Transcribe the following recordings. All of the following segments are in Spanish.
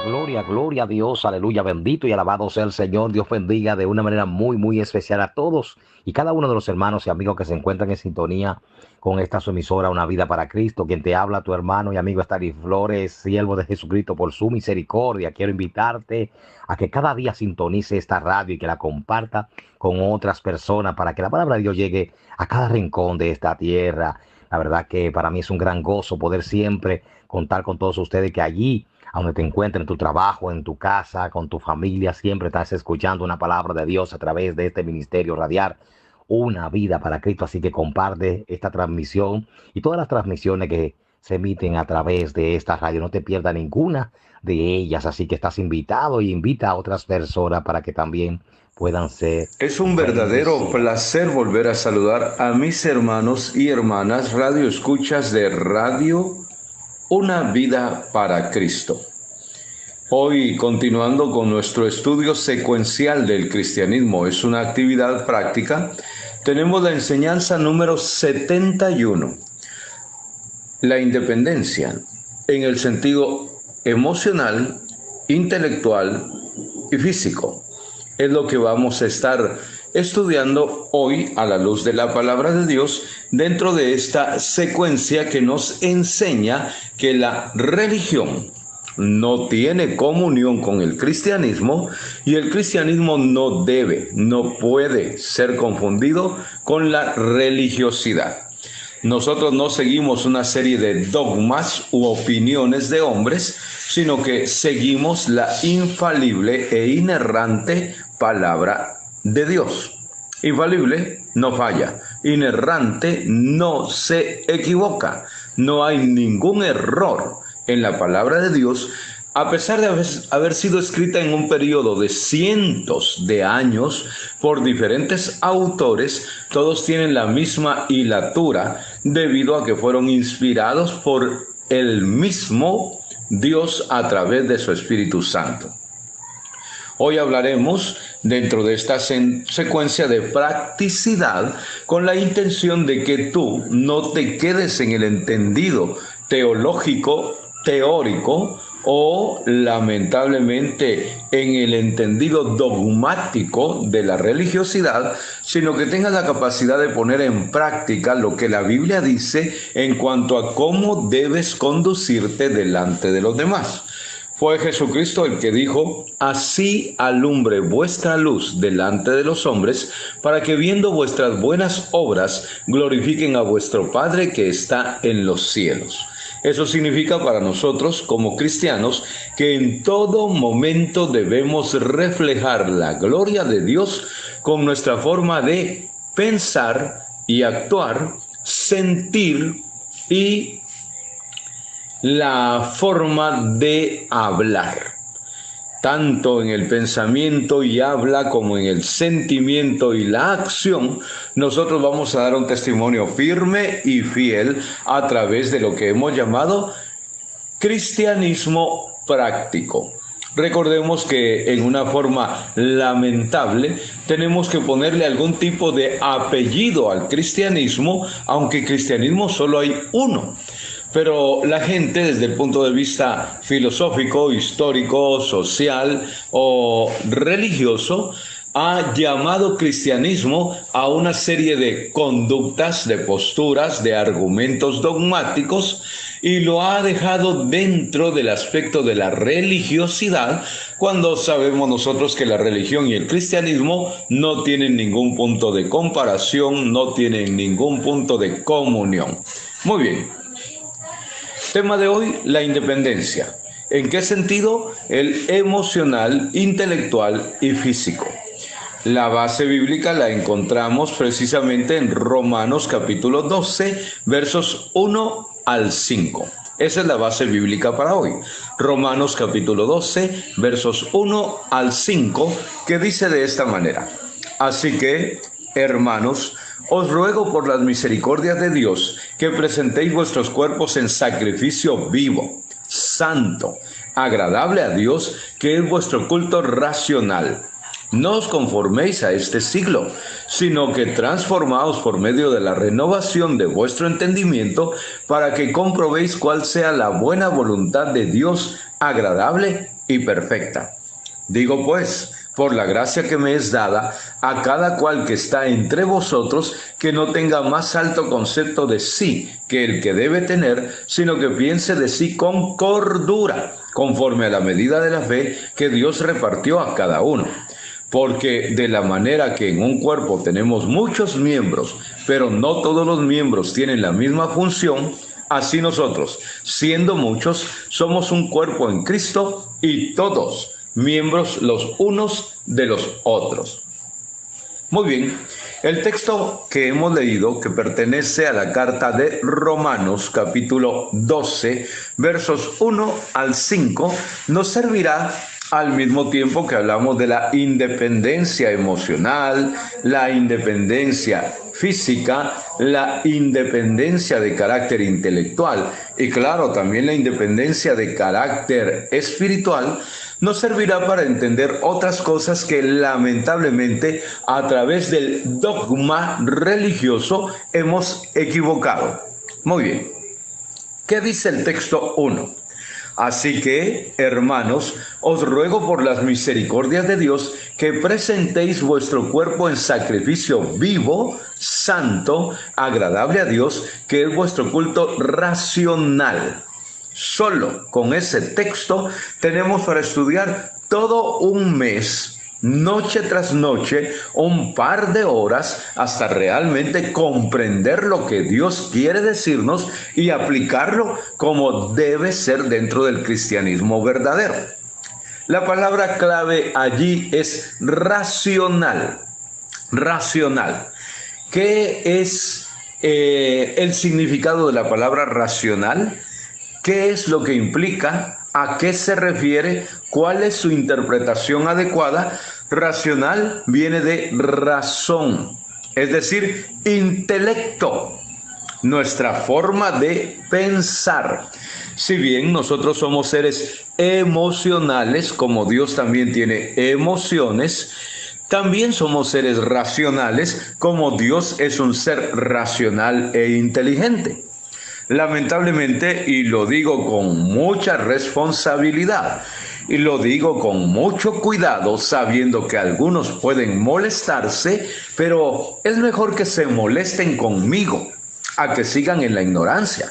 gloria a Dios, aleluya, bendito y alabado sea el Señor. Dios bendiga de una manera muy, muy especial a todos y cada uno de los hermanos y amigos que se encuentran en sintonía con esta su emisora, Una Vida para Cristo. Quien te habla, tu hermano y amigo Estari Flores, siervo de Jesucristo por su misericordia. Quiero invitarte a que cada día sintonice esta radio y que la comparta con otras personas para que la palabra de Dios llegue a cada rincón de esta tierra. La verdad que para mí es un gran gozo poder siempre contar con todos ustedes que allí a donde te encuentres, en tu trabajo, en tu casa, con tu familia, siempre estás escuchando una palabra de Dios a través de este ministerio radial, Una Vida para Cristo. Así que comparte esta transmisión y todas las transmisiones que se emiten a través de esta radio. No te pierdas ninguna de ellas. Así que estás invitado y invita a otras personas para que también puedan ser Es un verdadero bendecidas. placer volver a saludar a mis hermanos y hermanas radio escuchas de Radio Una Vida para Cristo. Hoy, continuando con nuestro estudio secuencial del cristianismo, es una actividad práctica, tenemos la enseñanza número 71, la independencia en el sentido emocional, intelectual y físico. Es lo que vamos a estar estudiando hoy a la luz de la palabra de Dios dentro de esta secuencia que nos enseña que la religión no tiene comunión con el cristianismo y el cristianismo no puede ser confundido con la religiosidad. Nosotros no seguimos una serie de dogmas u opiniones de hombres, sino que seguimos la infalible e inerrante palabra de Dios. Infalible no falla, inerrante no se equivoca, no hay ningún error en la palabra de Dios, a pesar de haber sido escrita en un periodo de cientos de años por diferentes autores. Todos tienen la misma hilatura debido a que fueron inspirados por el mismo Dios a través de su Espíritu Santo. Hoy hablaremos dentro de esta secuencia de practicidad con la intención de que tú no te quedes en el entendido teológico, teórico o lamentablemente en el entendido dogmático de la religiosidad, sino que tengas la capacidad de poner en práctica lo que la Biblia dice en cuanto a cómo debes conducirte delante de los demás. Fue Jesucristo el que dijo: así alumbre vuestra luz delante de los hombres, para que viendo vuestras buenas obras glorifiquen a vuestro Padre que está en los cielos. Eso significa para nosotros como cristianos que en todo momento debemos reflejar la gloria de Dios con nuestra forma de pensar y actuar, sentir y la forma de hablar, tanto en el pensamiento y habla como en el sentimiento y la acción. Nosotros vamos a dar un testimonio firme y fiel a través de lo que hemos llamado cristianismo práctico. Recordemos que en una forma lamentable tenemos que ponerle algún tipo de apellido al cristianismo, aunque cristianismo solo hay uno. Pero la gente, desde el punto de vista filosófico, histórico, social o religioso, ha llamado cristianismo a una serie de conductas, de posturas, de argumentos dogmáticos, y lo ha dejado dentro del aspecto de la religiosidad, cuando sabemos nosotros que la religión y el cristianismo no tienen ningún punto de comparación, no tienen ningún punto de comunión. Muy bien. Tema de hoy, la independencia. ¿En qué sentido? El emocional, intelectual y físico. La base bíblica la encontramos precisamente en Romanos capítulo 12, versos 1 al 5. Esa es la base bíblica para hoy. Romanos capítulo 12, versos 1 al 5, que dice de esta manera: así que, hermanos, os ruego por las misericordias de Dios que presentéis vuestros cuerpos en sacrificio vivo, santo, agradable a Dios, que es vuestro culto racional. No os conforméis a este siglo, sino que transformaos por medio de la renovación de vuestro entendimiento, para que comprobéis cuál sea la buena voluntad de Dios, agradable y perfecta. Digo pues, por la gracia que me es dada, a cada cual que está entre vosotros, que no tenga más alto concepto de sí que el que debe tener, sino que piense de sí con cordura, conforme a la medida de la fe que Dios repartió a cada uno. Porque de la manera que en un cuerpo tenemos muchos miembros, pero no todos los miembros tienen la misma función, así nosotros, siendo muchos, somos un cuerpo en Cristo y todos miembros los unos de los otros. Muy bien, el texto que hemos leído, que pertenece a la carta de Romanos, capítulo 12, versos 1 al 5, nos servirá al mismo tiempo que hablamos de la independencia emocional, la independencia física, la independencia de carácter intelectual y claro, también la independencia de carácter espiritual, nos servirá para entender otras cosas que lamentablemente a través del dogma religioso hemos equivocado. Muy bien, ¿qué dice el texto 1? Así que, hermanos, os ruego por las misericordias de Dios que presentéis vuestro cuerpo en sacrificio vivo, santo, agradable a Dios, que es vuestro culto racional. Solo con ese texto tenemos para estudiar todo un mes, noche tras noche, un par de horas, hasta realmente comprender lo que Dios quiere decirnos y aplicarlo como debe ser dentro del cristianismo verdadero. La palabra clave allí es racional. Racional. ¿Qué es el significado de la palabra racional? ¿Qué es lo que implica? ¿A qué se refiere? ¿Cuál es su interpretación adecuada? Racional viene de razón, es decir, intelecto, nuestra forma de pensar. Si bien nosotros somos seres emocionales, como Dios también tiene emociones, también somos seres racionales, como Dios es un ser racional e inteligente. Lamentablemente, y lo digo con mucha responsabilidad, y lo digo con mucho cuidado, sabiendo que algunos pueden molestarse, pero es mejor que se molesten conmigo, a que sigan en la ignorancia.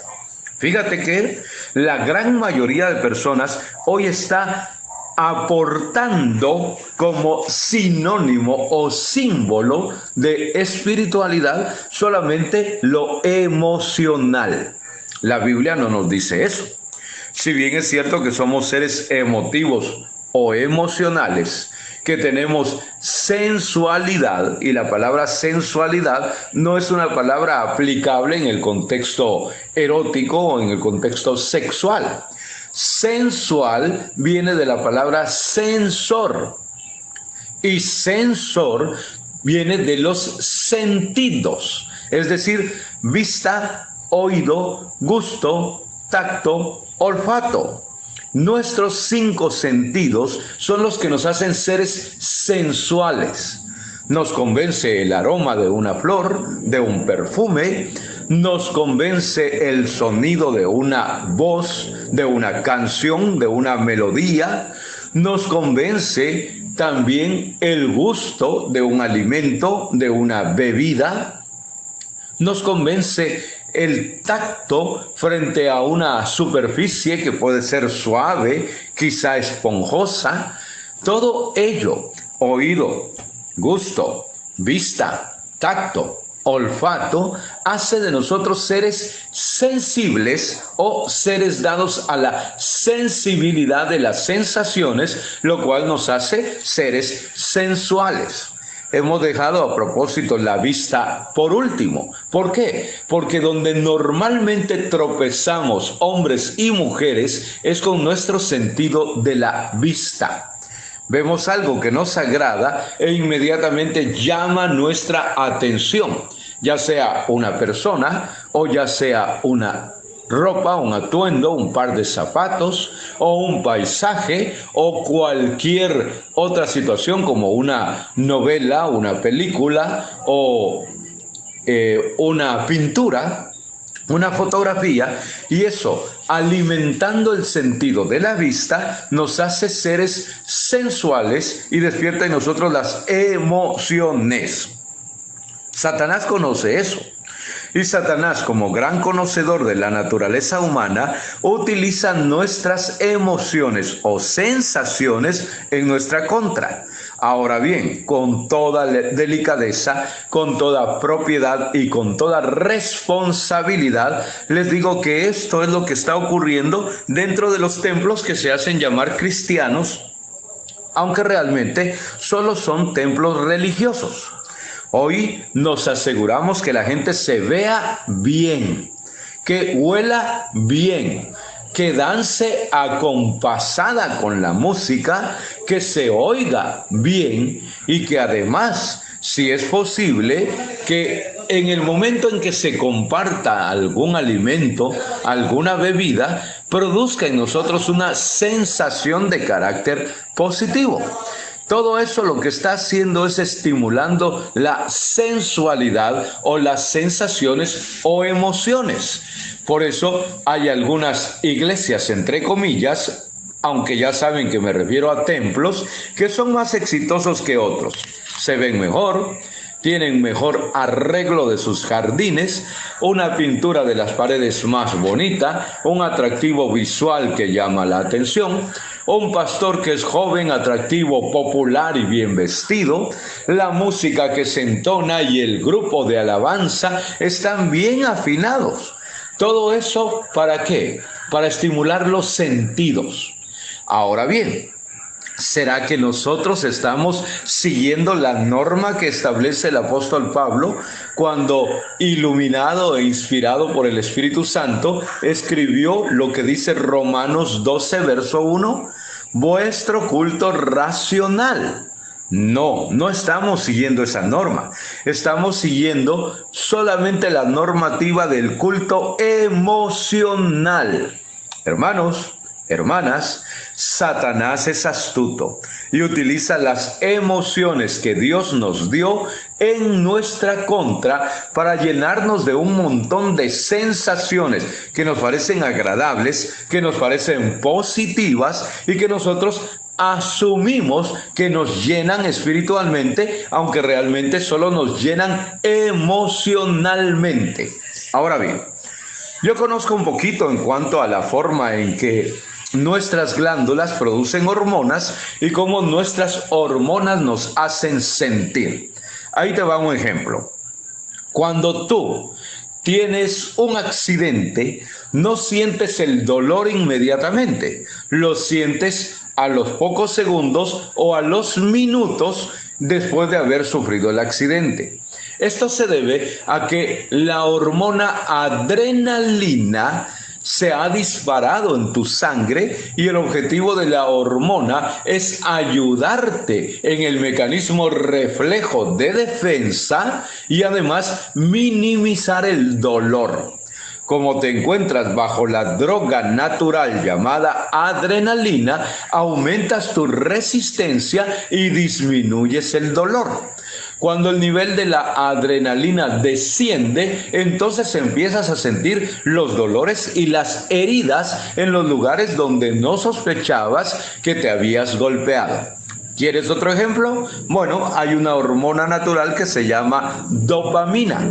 Fíjate que la gran mayoría de personas hoy está aportando como sinónimo o símbolo de espiritualidad solamente lo emocional. La Biblia no nos dice eso. Si bien es cierto que somos seres emotivos o emocionales, que tenemos sensualidad, y la palabra sensualidad no es una palabra aplicable en el contexto erótico o en el contexto sexual. Sensual viene de la palabra sensor, y sensor viene de los sentidos, es decir, vista, oído, gusto, tacto, olfato. Nuestros 5 sentidos son los que nos hacen seres sensuales. Nos convence el aroma de una flor, de un perfume, nos convence el sonido de una voz, de una canción, de una melodía, nos convence también el gusto de un alimento, de una bebida, nos convence el tacto frente a una superficie que puede ser suave, quizá esponjosa. Todo ello, oído, gusto, vista, tacto, olfato, hace de nosotros seres sensibles o seres dados a la sensibilidad de las sensaciones, lo cual nos hace seres sensuales. Hemos dejado a propósito la vista por último. ¿Por qué? Porque donde normalmente tropezamos hombres y mujeres es con nuestro sentido de la vista. Vemos algo que nos agrada e inmediatamente llama nuestra atención, ya sea una persona o ya sea una ropa, un atuendo, un par de zapatos o un paisaje o cualquier otra situación como una novela, una película o una pintura, una fotografía, y eso, alimentando el sentido de la vista, nos hace seres sensuales y despierta en nosotros las emociones. Satanás conoce eso. Y Satanás, como gran conocedor de la naturaleza humana, utiliza nuestras emociones o sensaciones en nuestra contra. Ahora bien, con toda delicadeza, con toda propiedad y con toda responsabilidad, les digo que esto es lo que está ocurriendo dentro de los templos que se hacen llamar cristianos, aunque realmente solo son templos religiosos. Hoy nos aseguramos que la gente se vea bien, que huela bien, que dance acompasada con la música, que se oiga bien y que además, si es posible, que en el momento en que se comparta algún alimento, alguna bebida, produzca en nosotros una sensación de carácter positivo. Todo eso lo que está haciendo es estimulando la sensualidad o las sensaciones o emociones. Por eso hay algunas iglesias, entre comillas, aunque ya saben que me refiero a templos, que son más exitosos que otros. Se ven mejor, tienen mejor arreglo de sus jardines, una pintura de las paredes más bonita, un atractivo visual que llama la atención, un pastor que es joven, atractivo, popular y bien vestido, la música que se entona y el grupo de alabanza están bien afinados. Todo eso, ¿para qué? Para estimular los sentidos. Ahora bien, ¿será que nosotros estamos siguiendo la norma que establece el apóstol Pablo cuando, iluminado e inspirado por el Espíritu Santo, escribió lo que dice Romanos 12, verso 1? Vuestro culto racional. No, no estamos siguiendo esa norma. Estamos siguiendo solamente la normativa del culto emocional. Hermanos, hermanas, Satanás es astuto y utiliza las emociones que Dios nos dio en nuestra contra para llenarnos de un montón de sensaciones que nos parecen agradables, que nos parecen positivas y que nosotros asumimos que nos llenan espiritualmente, aunque realmente solo nos llenan emocionalmente. Ahora bien, yo conozco un poquito en cuanto a la forma en que nuestras glándulas producen hormonas y cómo nuestras hormonas nos hacen sentir. Ahí te va un ejemplo. Cuando tú tienes un accidente, no sientes el dolor inmediatamente, lo sientes a los pocos segundos o a los minutos después de haber sufrido el accidente. Esto se debe a que la hormona adrenalina se ha disparado en tu sangre y el objetivo de la hormona es ayudarte en el mecanismo reflejo de defensa y además minimizar el dolor. Como te encuentras bajo la droga natural llamada adrenalina, aumentas tu resistencia y disminuyes el dolor. Cuando el nivel de la adrenalina desciende, entonces empiezas a sentir los dolores y las heridas en los lugares donde no sospechabas que te habías golpeado. ¿Quieres otro ejemplo? Bueno, hay una hormona natural que se llama dopamina.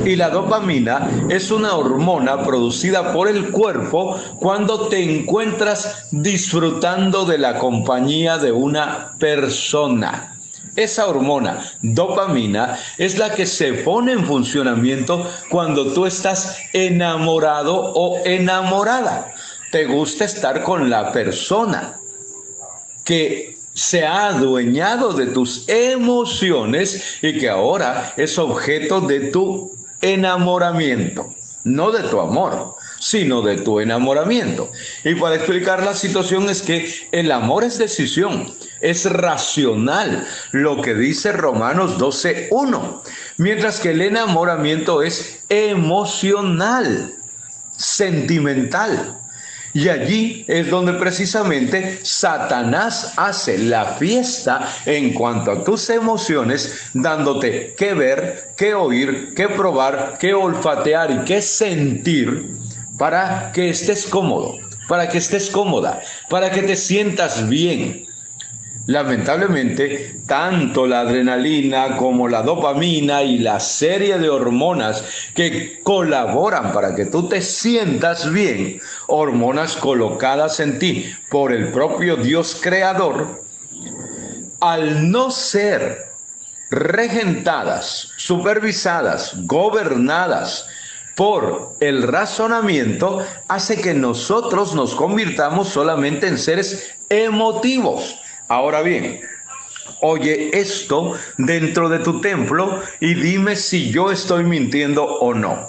Y la dopamina es una hormona producida por el cuerpo cuando te encuentras disfrutando de la compañía de una persona. Esa hormona, dopamina, es la que se pone en funcionamiento cuando tú estás enamorado o enamorada. Te gusta estar con la persona que se ha adueñado de tus emociones y que ahora es objeto de tu enamoramiento, no de tu amor, sino de tu enamoramiento. Y para explicar la situación es que el amor es decisión, es racional, lo que dice Romanos 12:1, mientras que el enamoramiento es emocional. sentimental. Y allí es donde precisamente Satanás hace la fiesta en cuanto a tus emociones, dándote qué ver, qué oír, qué probar, qué olfatear y qué sentir para que estés cómodo, para que estés cómoda, para que te sientas bien. Lamentablemente, tanto la adrenalina como la dopamina y la serie de hormonas que colaboran para que tú te sientas bien, hormonas colocadas en ti por el propio Dios creador, al no ser regentadas, supervisadas, gobernadas por el razonamiento, hace que nosotros nos convirtamos solamente en seres emotivos. Ahora bien, oye esto dentro de tu templo y dime si yo estoy mintiendo o no.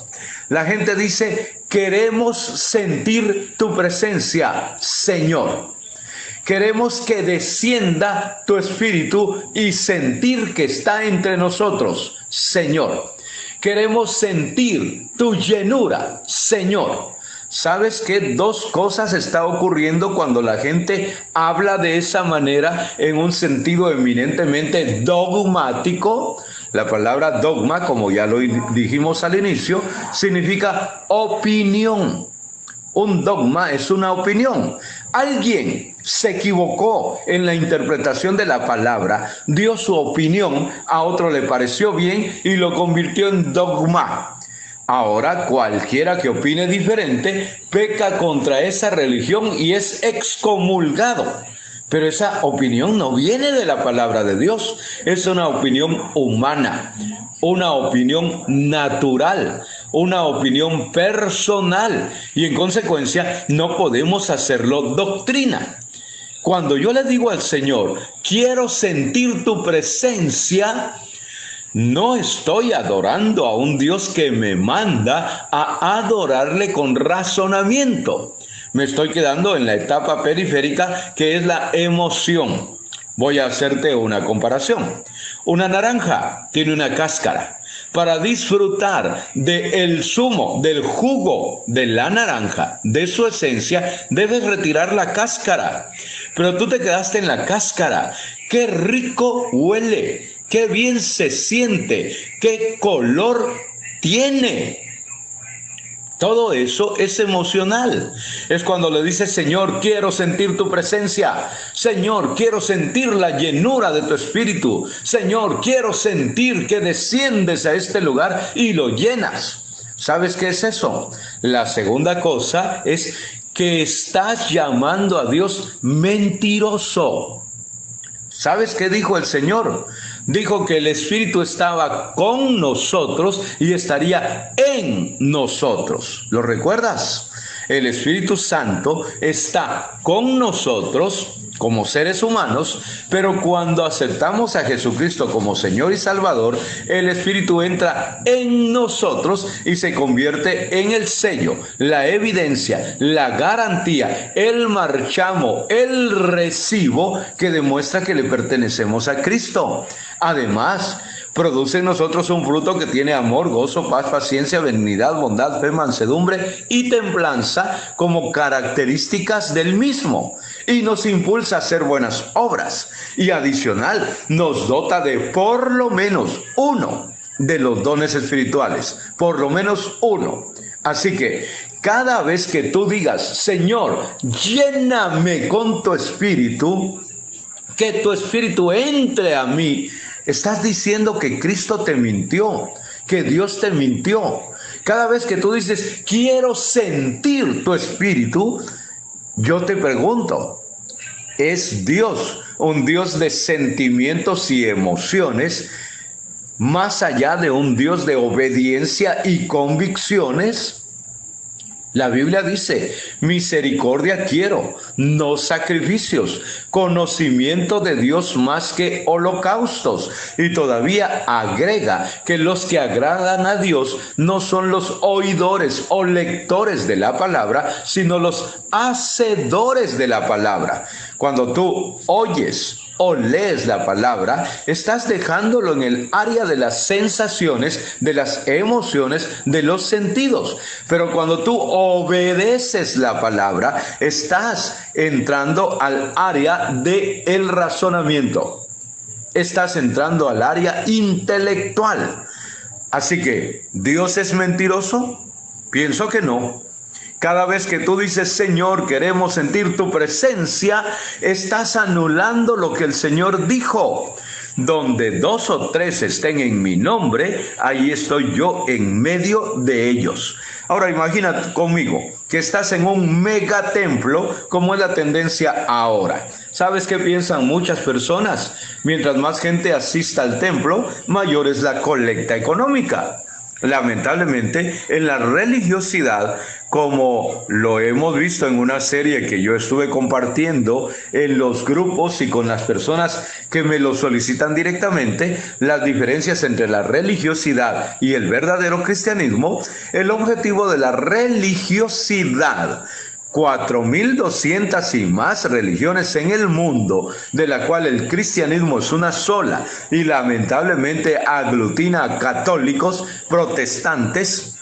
La gente dice, queremos sentir tu presencia, Señor. Queremos que descienda tu espíritu y sentir que está entre nosotros, Señor. Queremos sentir tu llenura, Señor. ¿Sabes qué? Dos cosas está ocurriendo cuando la gente habla de esa manera en un sentido eminentemente dogmático. La palabra dogma, como ya lo dijimos al inicio, significa opinión. Un dogma es una opinión. Alguien se equivocó en la interpretación de la palabra, dio su opinión, a otro le pareció bien y lo convirtió en dogma. Ahora cualquiera que opine diferente peca contra esa religión y es excomulgado. Pero esa opinión no viene de la palabra de Dios, es una opinión humana, una opinión natural, una opinión personal y en consecuencia no podemos hacerlo doctrina. Cuando yo le digo al Señor, quiero sentir tu presencia, no estoy adorando a un Dios que me manda a adorarle con razonamiento. Me estoy quedando en la etapa periférica que es la emoción. Voy a hacerte una comparación. Una naranja tiene una cáscara. Para disfrutar del zumo, del jugo de la naranja, de su esencia, debes retirar la cáscara. Pero tú te quedaste en la cáscara. ¡Qué rico huele! ¡Qué bien se siente! ¡Qué color tiene! Todo eso es emocional. Es cuando le dices, Señor, quiero sentir tu presencia. Señor, quiero sentir la llenura de tu espíritu. Señor, quiero sentir que desciendes a este lugar y lo llenas. ¿Sabes qué es eso? La segunda cosa es que estás llamando a Dios mentiroso. ¿Sabes qué dijo el Señor? Dijo que el Espíritu estaba con nosotros y estaría en nosotros. ¿Lo recuerdas? El Espíritu Santo está con nosotros como seres humanos, pero cuando aceptamos a Jesucristo como Señor y Salvador, el Espíritu entra en nosotros y se convierte en el sello, la evidencia, la garantía, el marchamo, el recibo que demuestra que le pertenecemos a Cristo. Además, produce en nosotros un fruto que tiene amor, gozo, paz, paciencia, benignidad, bondad, fe, mansedumbre y templanza como características del mismo. Y nos impulsa a hacer buenas obras. Y adicional, nos dota de por lo menos uno de los dones espirituales. Por lo menos uno. Así que cada vez que tú digas, Señor, lléname con tu espíritu, que tu espíritu entre a mí, estás diciendo que Cristo te mintió, que Dios te mintió. Cada vez que tú dices, quiero sentir tu espíritu, yo te pregunto, ¿es Dios un Dios de sentimientos y emociones, más allá de un Dios de obediencia y convicciones? La Biblia dice, misericordia quiero, no sacrificios, conocimiento de Dios más que holocaustos. Y todavía agrega que los que agradan a Dios no son los oidores o lectores de la palabra, sino los hacedores de la palabra. Cuando tú oyes o lees la palabra, estás dejándolo en el área de las sensaciones, de las emociones, de los sentidos. Pero cuando tú obedeces la palabra, estás entrando al área del razonamiento. Estás entrando al área intelectual. Así que, ¿Dios es mentiroso? Pienso que no. Cada vez que tú dices, Señor, queremos sentir tu presencia, estás anulando lo que el Señor dijo. Donde 2 o 3 estén en mi nombre, ahí estoy yo en medio de ellos. Ahora imagina conmigo que estás en un megatemplo, como es la tendencia ahora. ¿Sabes qué piensan muchas personas? Mientras más gente asista al templo, mayor es la colecta económica. Lamentablemente, en la religiosidad, como lo hemos visto en una serie que yo estuve compartiendo en los grupos y con las personas que me lo solicitan directamente, las diferencias entre la religiosidad y el verdadero cristianismo, el objetivo de la religiosidad, 4.200 y más religiones en el mundo, de la cual el cristianismo es una sola y lamentablemente aglutina a católicos, protestantes,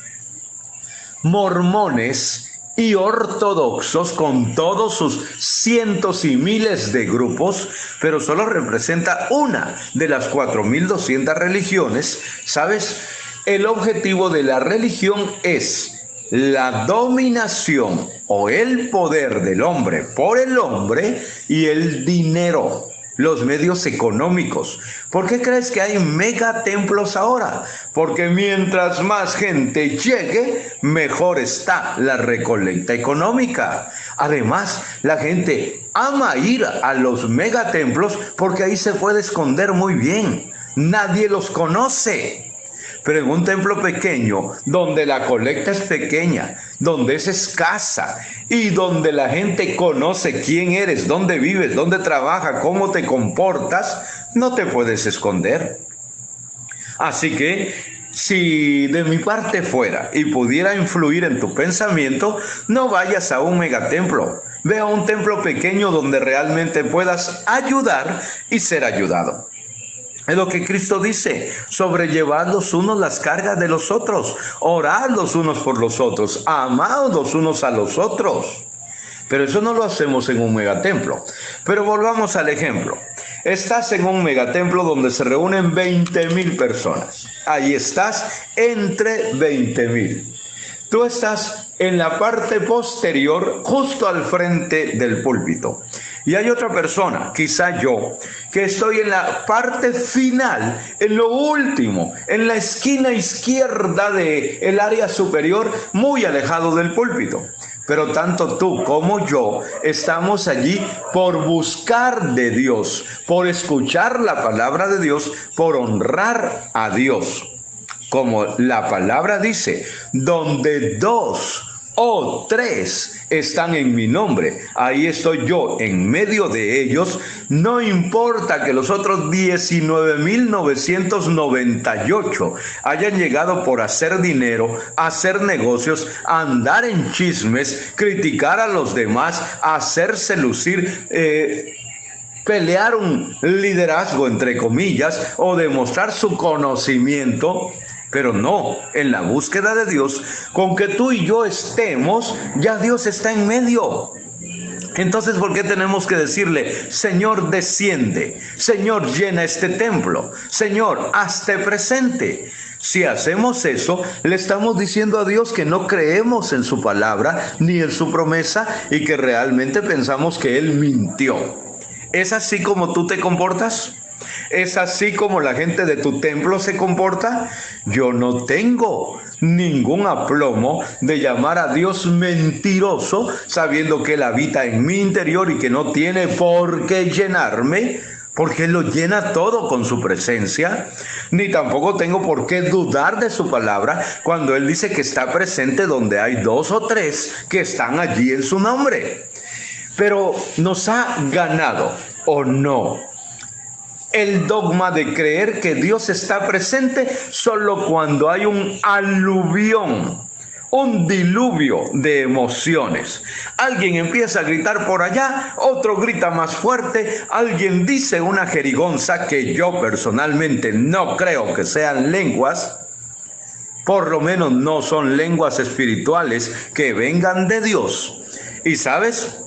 mormones y ortodoxos con todos sus cientos y miles de grupos, pero solo representa una de las 4.200 religiones. ¿Sabes? El objetivo de la religión es la dominación o el poder del hombre por el hombre y el dinero, los medios económicos. ¿Por qué crees que hay megatemplos ahora? Porque mientras más gente llegue, mejor está la recolecta económica. Además, la gente ama ir a los megatemplos porque ahí se puede esconder muy bien. Nadie los conoce. Pero en un templo pequeño, donde la colecta es pequeña, donde es escasa y donde la gente conoce quién eres, dónde vives, dónde trabajas, cómo te comportas, no te puedes esconder. Así que, si de mi parte fuera y pudiera influir en tu pensamiento, no vayas a un megatemplo. Ve a un templo pequeño donde realmente puedas ayudar y ser ayudado. Es lo que Cristo dice: sobrellevad los unos las cargas de los otros, orad los unos por los otros, amados los unos a los otros. Pero eso no lo hacemos en un megatemplo. Pero volvamos al ejemplo. Estás en un megatemplo donde se reúnen 20,000 personas. Ahí estás entre 20,000. Tú estás en la parte posterior, justo al frente del púlpito. Y hay otra persona, quizá yo, que estoy en la parte final, en lo último, en la esquina izquierda del área superior, muy alejado del púlpito. Pero tanto tú como yo estamos allí por buscar de Dios, por escuchar la palabra de Dios, por honrar a Dios. Como la palabra dice, donde 2 o 3 están en mi nombre, ahí estoy yo en medio de ellos. No importa que los otros 19,998 hayan llegado por hacer dinero, hacer negocios, andar en chismes, criticar a los demás, hacerse lucir, pelear un liderazgo entre comillas o demostrar su conocimiento. Pero no, en la búsqueda de Dios, con que tú y yo estemos, ya Dios está en medio. Entonces, ¿por qué tenemos que decirle, Señor, desciende, Señor, llena este templo, Señor, hazte presente? Si hacemos eso, le estamos diciendo a Dios que no creemos en su palabra ni en su promesa y que realmente pensamos que Él mintió. ¿Es así como tú te comportas? ¿Es así como la gente de tu templo se comporta? Yo no tengo ningún aplomo de llamar a Dios mentiroso, sabiendo que Él habita en mi interior y que no tiene por qué llenarme, porque Él lo llena todo con su presencia. Ni tampoco tengo por qué dudar de su palabra cuando Él dice que está presente donde hay 2 o 3 que están allí en su nombre. Pero ¿nos ha ganado o no el dogma de creer que Dios está presente solo cuando hay un aluvión, un diluvio de emociones. Alguien empieza a gritar por allá, otro grita más fuerte, alguien dice una jerigonza que yo personalmente no creo que sean lenguas, por lo menos no son lenguas espirituales que vengan de Dios. Y sabes,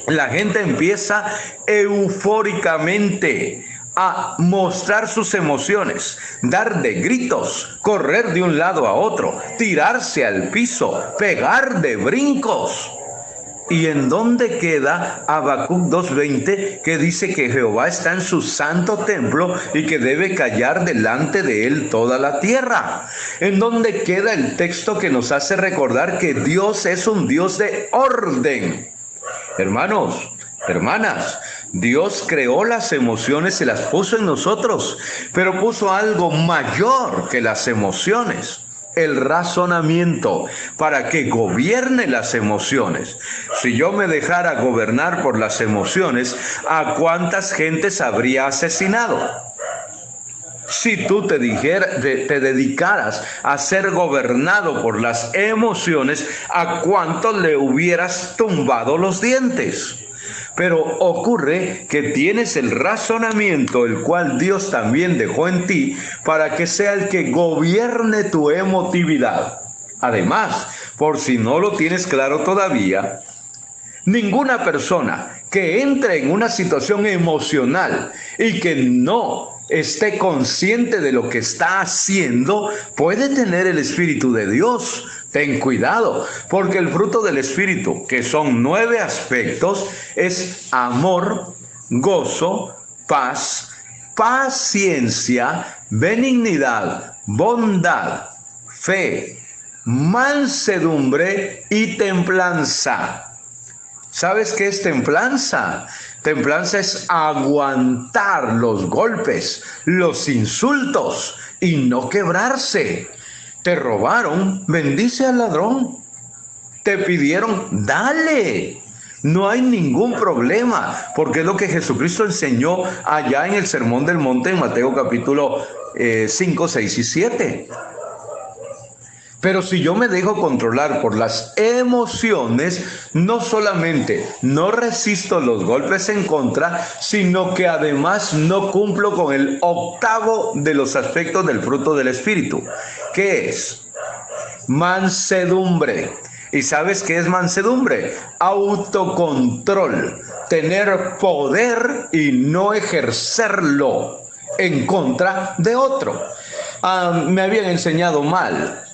la gente empieza eufóricamente a mostrar sus emociones, dar de gritos, correr de un lado a otro, tirarse al piso, pegar de brincos. ¿Y en dónde queda Habacuc 2:20, que dice que Jehová está en su santo templo y que debe callar delante de él toda la tierra? ¿En dónde queda el texto que nos hace recordar que Dios es un Dios de orden? Hermanos, hermanas, Dios creó las emociones y las puso en nosotros, pero puso algo mayor que las emociones: el razonamiento, para que gobierne las emociones. Si yo me dejara gobernar por las emociones, ¿a cuántas gentes habría asesinado? Si tú te dedicaras a ser gobernado por las emociones, ¿a cuántos le hubieras tumbado los dientes? Pero ocurre que tienes el razonamiento, el cual Dios también dejó en ti, para que sea el que gobierne tu emotividad. Además, por si no lo tienes claro todavía, ninguna persona que entre en una situación emocional y que no esté consciente de lo que está haciendo puede tener el Espíritu de Dios. Ten cuidado, porque el fruto del Espíritu, que son 9 aspectos, es amor, gozo, paz, paciencia, benignidad, bondad, fe, mansedumbre y templanza. ¿Sabes qué es templanza? Templanza es aguantar los golpes, los insultos y no quebrarse. Te robaron, bendice al ladrón. Te pidieron, dale. No hay ningún problema, porque es lo que Jesucristo enseñó allá en el Sermón del Monte en Mateo capítulo 5, 6 y 7. Pero si yo me dejo controlar por las emociones, no solamente no resisto los golpes en contra, sino que además no cumplo con el 8º de los aspectos del fruto del Espíritu, que es mansedumbre. ¿Y sabes qué es mansedumbre? Autocontrol, tener poder y no ejercerlo en contra de otro. Me habían enseñado mal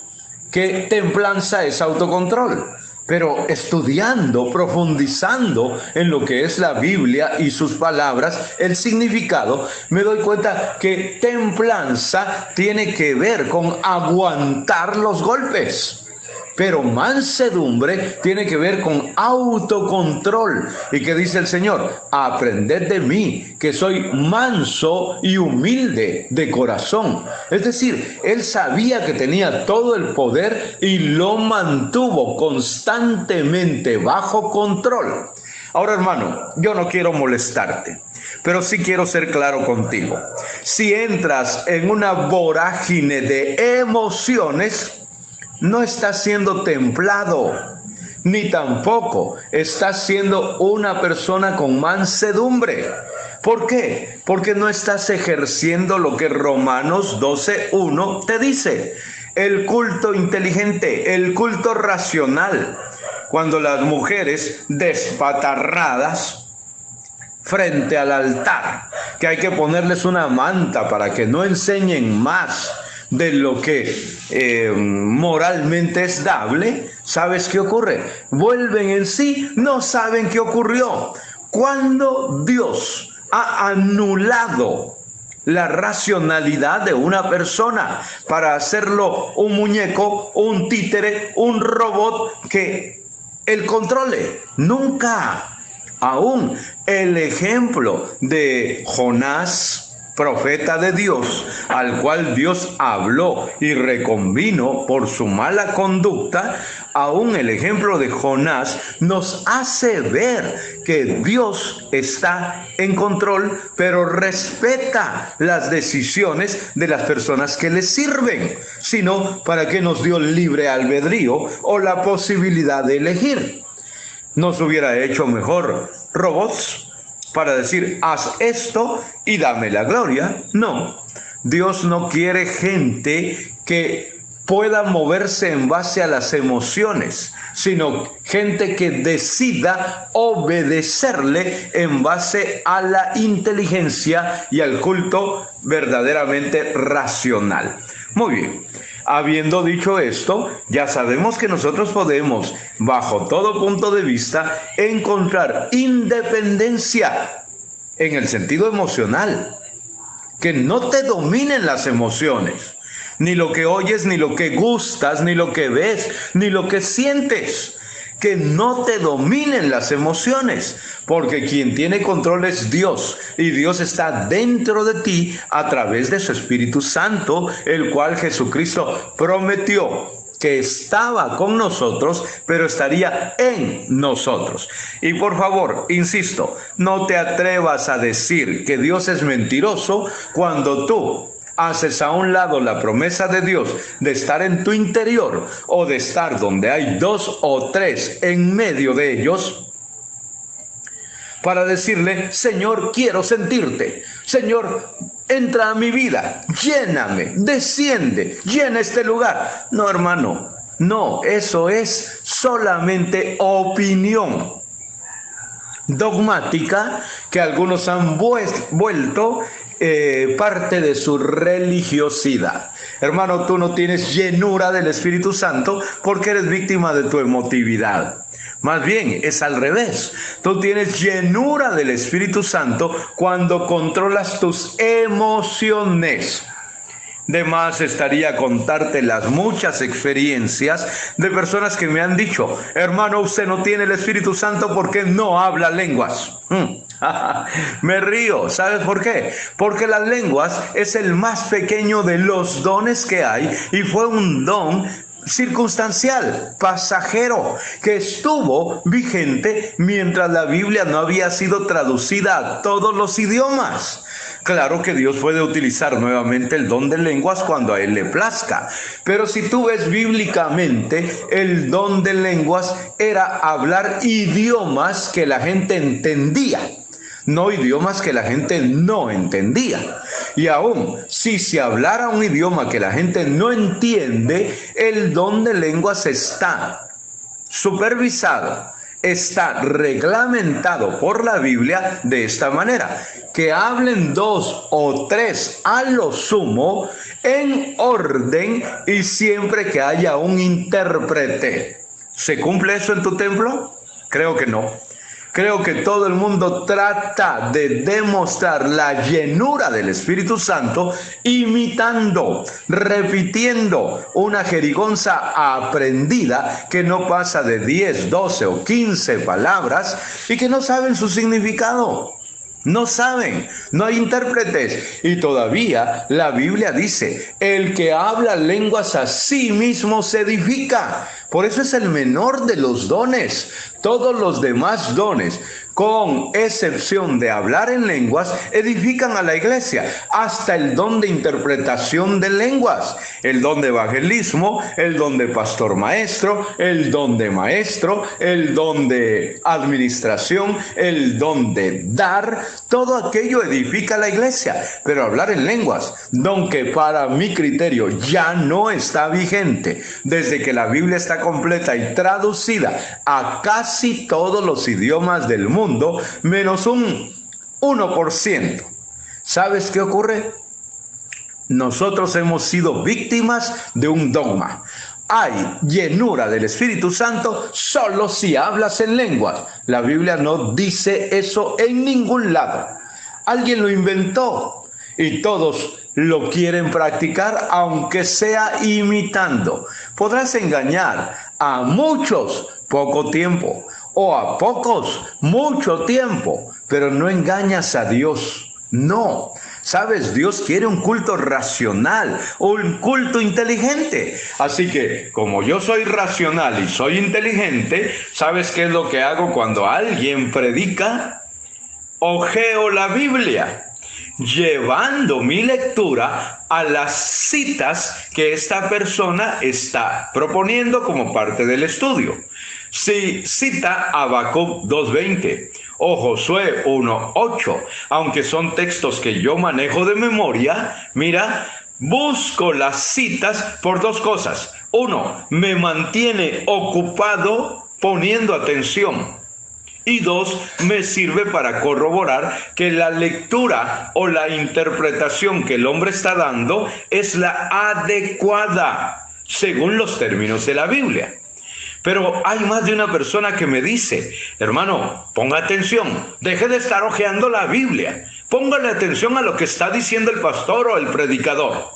que templanza es autocontrol, pero estudiando, profundizando en lo que es la Biblia y sus palabras, el significado, me doy cuenta que templanza tiene que ver con aguantar los golpes. Pero mansedumbre tiene que ver con autocontrol. ¿Y qué dice el Señor? Aprended de mí, que soy manso y humilde de corazón. Es decir, Él sabía que tenía todo el poder y lo mantuvo constantemente bajo control. Ahora, hermano, yo no quiero molestarte, pero sí quiero ser claro contigo. Si entras en una vorágine de emociones, no estás siendo templado, ni tampoco estás siendo una persona con mansedumbre. ¿Por qué? Porque no estás ejerciendo lo que Romanos 12:1 te dice. El culto inteligente, el culto racional. Cuando las mujeres despatarradas frente al altar, que hay que ponerles una manta para que no enseñen más de lo que moralmente es dable, ¿sabes qué ocurre? Vuelven en sí, no saben qué ocurrió. Cuando Dios ha anulado la racionalidad de una persona para hacerlo un muñeco, un títere, un robot que él controle, nunca. Aún el ejemplo de Jonás, profeta de Dios, al cual Dios habló y reconvino por su mala conducta, aún el ejemplo de Jonás nos hace ver que Dios está en control, pero respeta las decisiones de las personas que le sirven, sino para que nos dio libre albedrío o la posibilidad de elegir. ¿Nos hubiera hecho mejor robots para decir, haz esto y dame la gloria? No, Dios no quiere gente que pueda moverse en base a las emociones, sino gente que decida obedecerle en base a la inteligencia y al culto verdaderamente racional. Muy bien. Habiendo dicho esto, ya sabemos que nosotros podemos, bajo todo punto de vista, encontrar independencia en el sentido emocional. Que no te dominen las emociones, ni lo que oyes, ni lo que gustas, ni lo que ves, ni lo que sientes. Que no te dominen las emociones, porque quien tiene control es Dios, y Dios está dentro de ti a través de su Espíritu Santo, el cual Jesucristo prometió que estaba con nosotros, pero estaría en nosotros. Y por favor, insisto, no te atrevas a decir que Dios es mentiroso cuando tú haces a un lado la promesa de Dios de estar en tu interior o de estar donde hay dos o tres en medio de ellos, para decirle, Señor, quiero sentirte. Señor, entra a mi vida, lléname, desciende, llena este lugar. No, hermano, no, eso es solamente opinión dogmática que algunos han vuelto parte de su religiosidad. Hermano, tú no tienes llenura del Espíritu Santo porque eres víctima de tu emotividad. Más bien, es al revés. Tú tienes llenura del Espíritu Santo cuando controlas tus emociones. De más estaría contarte las muchas experiencias de personas que me han dicho, hermano, usted no tiene el Espíritu Santo porque no habla lenguas. Me río, ¿sabes por qué? Porque las lenguas es el más pequeño de los dones que hay y fue un don circunstancial, pasajero, que estuvo vigente mientras la Biblia no había sido traducida a todos los idiomas. Claro que Dios puede utilizar nuevamente el don de lenguas cuando a Él le plazca, pero si tú ves bíblicamente, el don de lenguas era hablar idiomas que la gente entendía, no idiomas que la gente no entendía. Y aún, si se hablara un idioma que la gente no entiende, el don de lenguas está supervisado, está reglamentado por la Biblia de esta manera, que hablen 2 o 3 a lo sumo en orden y siempre que haya un intérprete. ¿Se cumple eso en tu templo? Creo que no. Creo que todo el mundo trata de demostrar la llenura del Espíritu Santo imitando, repitiendo una jerigonza aprendida que no pasa de 10, 12 o 15 palabras y que no saben su significado. No saben, no hay intérpretes. Y todavía la Biblia dice, el que habla lenguas a sí mismo se edifica. Por eso es el menor de los dones. Todos los demás dones, con excepción de hablar en lenguas, edifican a la iglesia. Hasta el don de interpretación de lenguas, el don de evangelismo, el don de pastor maestro, el don de maestro, el don de administración, el don de dar, todo aquello edifica a la iglesia. Pero hablar en lenguas, don que para mi criterio ya no está vigente, desde que la Biblia está completa y traducida a casi todos los idiomas del mundo, menos un 1%. ¿Sabes qué ocurre? Nosotros hemos sido víctimas de un dogma. Hay llenura del Espíritu Santo solo si hablas en lenguas. La Biblia no dice eso en ningún lado. Alguien lo inventó y todos lo quieren practicar, aunque sea imitando. Podrás engañar a muchos poco tiempo o a pocos mucho tiempo, pero no engañas a Dios. No. Sabes, Dios quiere un culto racional, un culto inteligente. Así que, como yo soy racional y soy inteligente, ¿sabes qué es lo que hago cuando alguien predica? Ojeo la Biblia, llevando mi lectura a las citas que esta persona está proponiendo como parte del estudio. Si cita Habacuc 2:20 o Josué 1:8, aunque son textos que yo manejo de memoria, mira, busco las citas por dos cosas. Uno, me mantiene ocupado poniendo atención. Y dos, me sirve para corroborar que la lectura o la interpretación que el hombre está dando es la adecuada según los términos de la Biblia. Pero hay más de una persona que me dice, hermano, ponga atención, deje de estar hojeando la Biblia, póngale atención a lo que está diciendo el pastor o el predicador.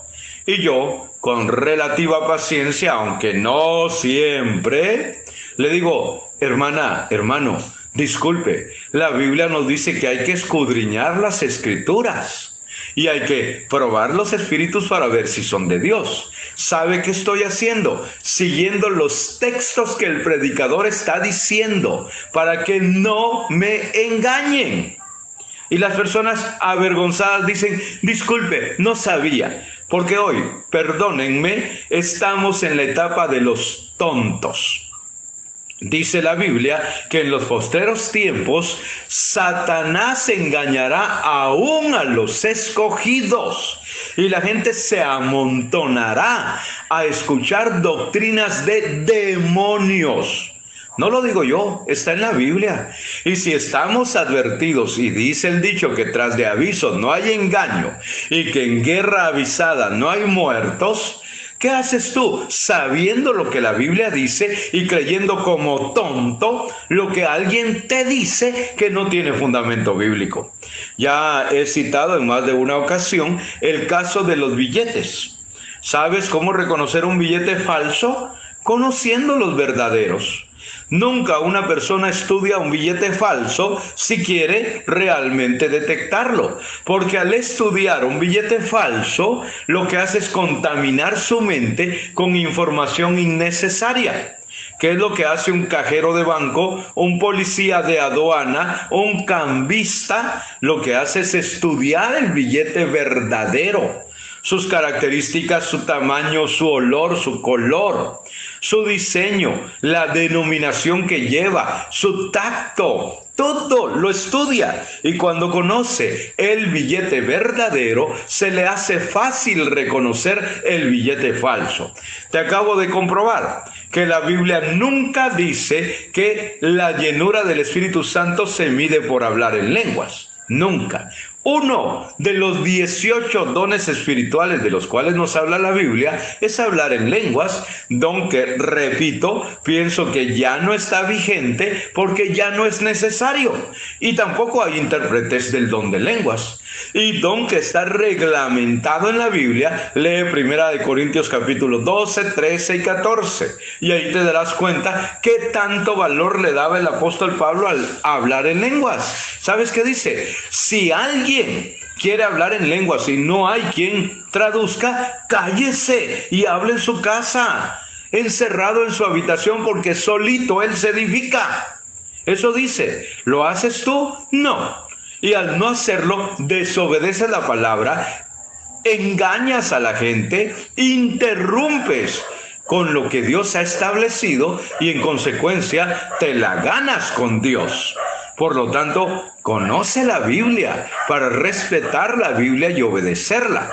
Y yo, con relativa paciencia, aunque no siempre, le digo, hermana, hermano, disculpe, la Biblia nos dice que hay que escudriñar las escrituras y hay que probar los espíritus para ver si son de Dios. ¿Sabe qué estoy haciendo? Siguiendo los textos que el predicador está diciendo para que no me engañen. Y las personas avergonzadas dicen, disculpe, no sabía, porque hoy, perdónenme, estamos en la etapa de los tontos. Dice la Biblia que en los postreros tiempos Satanás engañará aún a los escogidos y la gente se amontonará a escuchar doctrinas de demonios. No lo digo yo, está en la Biblia. Y si estamos advertidos, y dice el dicho que tras de aviso no hay engaño y que en guerra avisada no hay muertos, ¿qué haces tú sabiendo lo que la Biblia dice y creyendo como tonto lo que alguien te dice que no tiene fundamento bíblico? Ya he citado en más de una ocasión el caso de los billetes. ¿Sabes cómo reconocer un billete falso? Conociendo los verdaderos. Nunca una persona estudia un billete falso si quiere realmente detectarlo, porque al estudiar un billete falso, lo que hace es contaminar su mente con información innecesaria. ¿Qué es lo que hace un cajero de banco, un policía de aduana, un cambista? Lo que hace es estudiar el billete verdadero, sus características, su tamaño, su olor, su color, su diseño, la denominación que lleva, su tacto, todo lo estudia. Y cuando conoce el billete verdadero, se le hace fácil reconocer el billete falso. Te acabo de comprobar que la Biblia nunca dice que la llenura del Espíritu Santo se mide por hablar en lenguas. Nunca. Uno de los 18 dones espirituales de los cuales nos habla la Biblia es hablar en lenguas, don que, repito, pienso que ya no está vigente porque ya no es necesario. Y tampoco hay intérpretes del don de lenguas. Y don que está reglamentado en la Biblia, lee 1 Corintios capítulo 12, 13 y 14. Y ahí te darás cuenta qué tanto valor le daba el apóstol Pablo al hablar en lenguas. ¿Sabes qué dice? Si alguien quiere hablar en lenguas y no hay quien traduzca, cállese y hable en su casa, encerrado en su habitación, porque solito él se edifica. Eso dice. ¿Lo haces tú? No. Y al no hacerlo, desobedeces la palabra, engañas a la gente, interrumpes con lo que Dios ha establecido y en consecuencia te la ganas con Dios. Por lo tanto, conoce la Biblia para respetar la Biblia y obedecerla.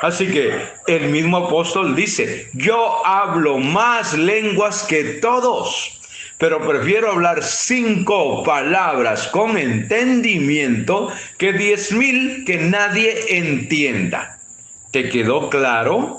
Así que el mismo apóstol dice, yo hablo más lenguas que todos, pero prefiero hablar 5 palabras con entendimiento que 10,000 que nadie entienda. ¿Te quedó claro?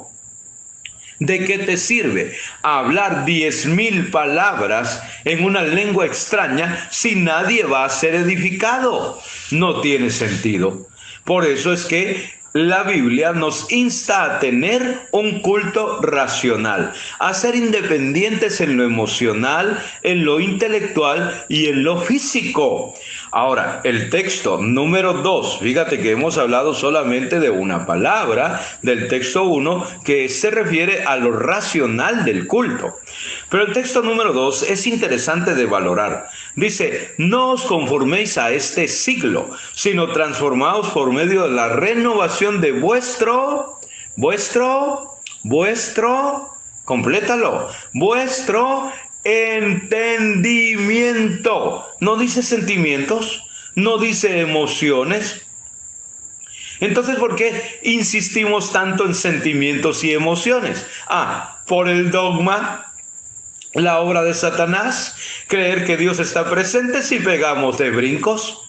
¿De qué te sirve hablar 10,000 palabras en una lengua extraña si nadie va a ser edificado? No tiene sentido. Por eso es que la Biblia nos insta a tener un culto racional, a ser independientes en lo emocional, en lo intelectual y en lo físico. Ahora, el texto número 2, fíjate que hemos hablado solamente de una palabra del texto 1 que se refiere a lo racional del culto. Pero el texto número 2 es interesante de valorar. Dice, no os conforméis a este siglo, sino transformaos por medio de la renovación de vuestro, complétalo, vuestro entendimiento. No dice sentimientos, no dice emociones. Entonces, ¿por qué insistimos tanto en sentimientos y emociones? Por el dogma, la obra de Satanás, creer que Dios está presente si pegamos de brincos.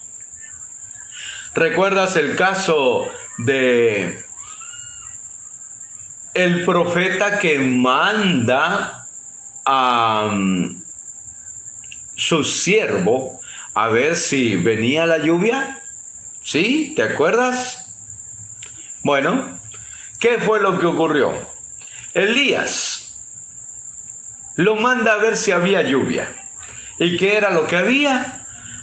¿Recuerdas el caso de el profeta que manda a su siervo a ver si venía la lluvia? ¿Sí? ¿Te acuerdas? Bueno, ¿qué fue lo que ocurrió? Elías lo manda a ver si había lluvia. ¿Y qué era lo que había?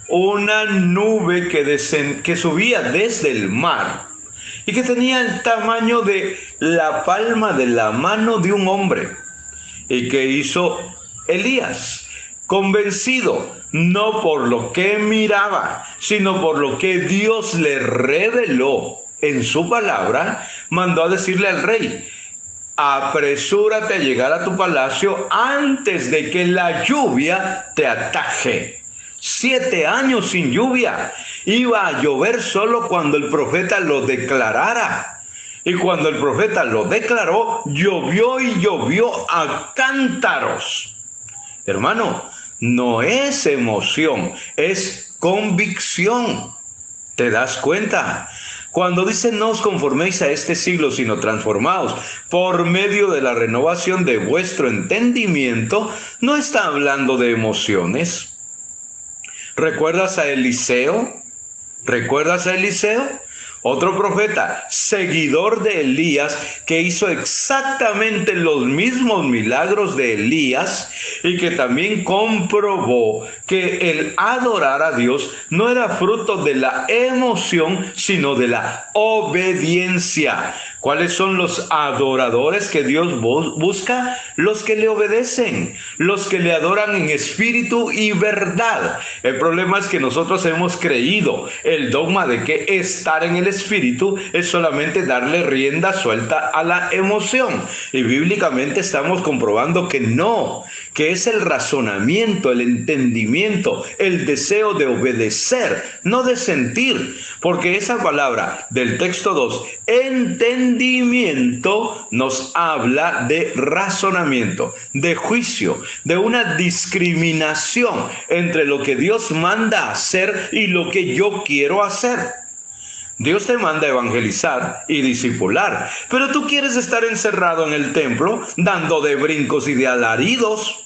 Una nube que subía desde el mar y que tenía el tamaño de la palma de la mano de un hombre. ¿Y qué hizo Elías? Convencido, no por lo que miraba, sino por lo que Dios le reveló en su palabra, mandó a decirle al rey, apresúrate a llegar a tu palacio antes de que la lluvia te ataje. 7 años sin lluvia. Iba a llover solo cuando el profeta lo declarara. Y cuando el profeta lo declaró, llovió y llovió a cántaros. Hermano, no es emoción, es convicción. ¿Te das cuenta? Cuando dice no os conforméis a este siglo, sino transformaos por medio de la renovación de vuestro entendimiento, no está hablando de emociones. ¿Recuerdas a Eliseo? ¿Recuerdas a Eliseo? Otro profeta, seguidor de Elías, que hizo exactamente los mismos milagros de Elías y que también comprobó que el adorar a Dios no era fruto de la emoción, sino de la obediencia. ¿Cuáles son los adoradores que Dios busca? Los que le obedecen, los que le adoran en espíritu y verdad. El problema es que nosotros hemos creído el dogma de que estar en el espíritu es solamente darle rienda suelta a la emoción. Y bíblicamente estamos comprobando que no, que es el razonamiento, el entendimiento, el deseo de obedecer, no de sentir. Porque esa palabra del texto 2, entendimiento, nos habla de razonamiento, de juicio, de una discriminación entre lo que Dios manda hacer y lo que yo quiero hacer. Dios te manda a evangelizar y discipular, pero tú quieres estar encerrado en el templo dando de brincos y de alaridos.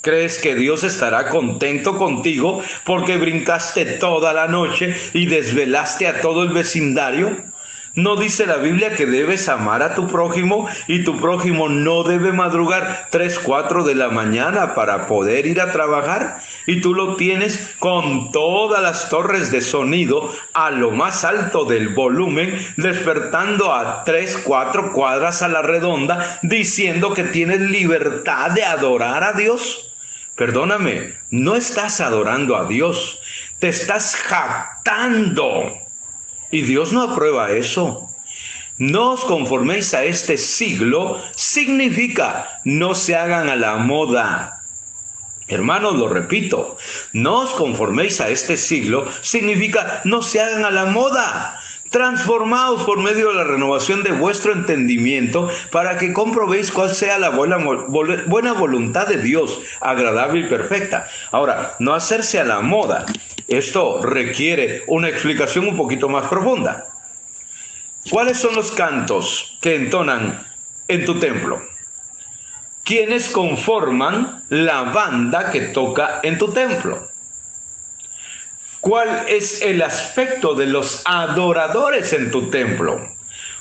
¿Crees que Dios estará contento contigo porque brincaste toda la noche y desvelaste a todo el vecindario? ¿No dice la Biblia que debes amar a tu prójimo y tu prójimo no debe madrugar 3, 4 de la mañana para poder ir a trabajar? Y tú lo tienes con todas las torres de sonido a lo más alto del volumen, despertando a 3, 4 cuadras a la redonda, diciendo que tienes libertad de adorar a Dios. Perdóname, no estás adorando a Dios, te estás jactando. Y Dios no aprueba eso. No os conforméis a este siglo significa no se hagan a la moda. Hermanos, lo repito, no os conforméis a este siglo significa no se hagan a la moda. Transformaos por medio de la renovación de vuestro entendimiento para que comprobéis cuál sea la buena voluntad de Dios, agradable y perfecta. Ahora, no hacerse a la moda. Esto requiere una explicación un poquito más profunda. ¿Cuáles son los cantos que entonan en tu templo? ¿Quiénes conforman la banda que toca en tu templo? ¿Cuál es el aspecto de los adoradores en tu templo?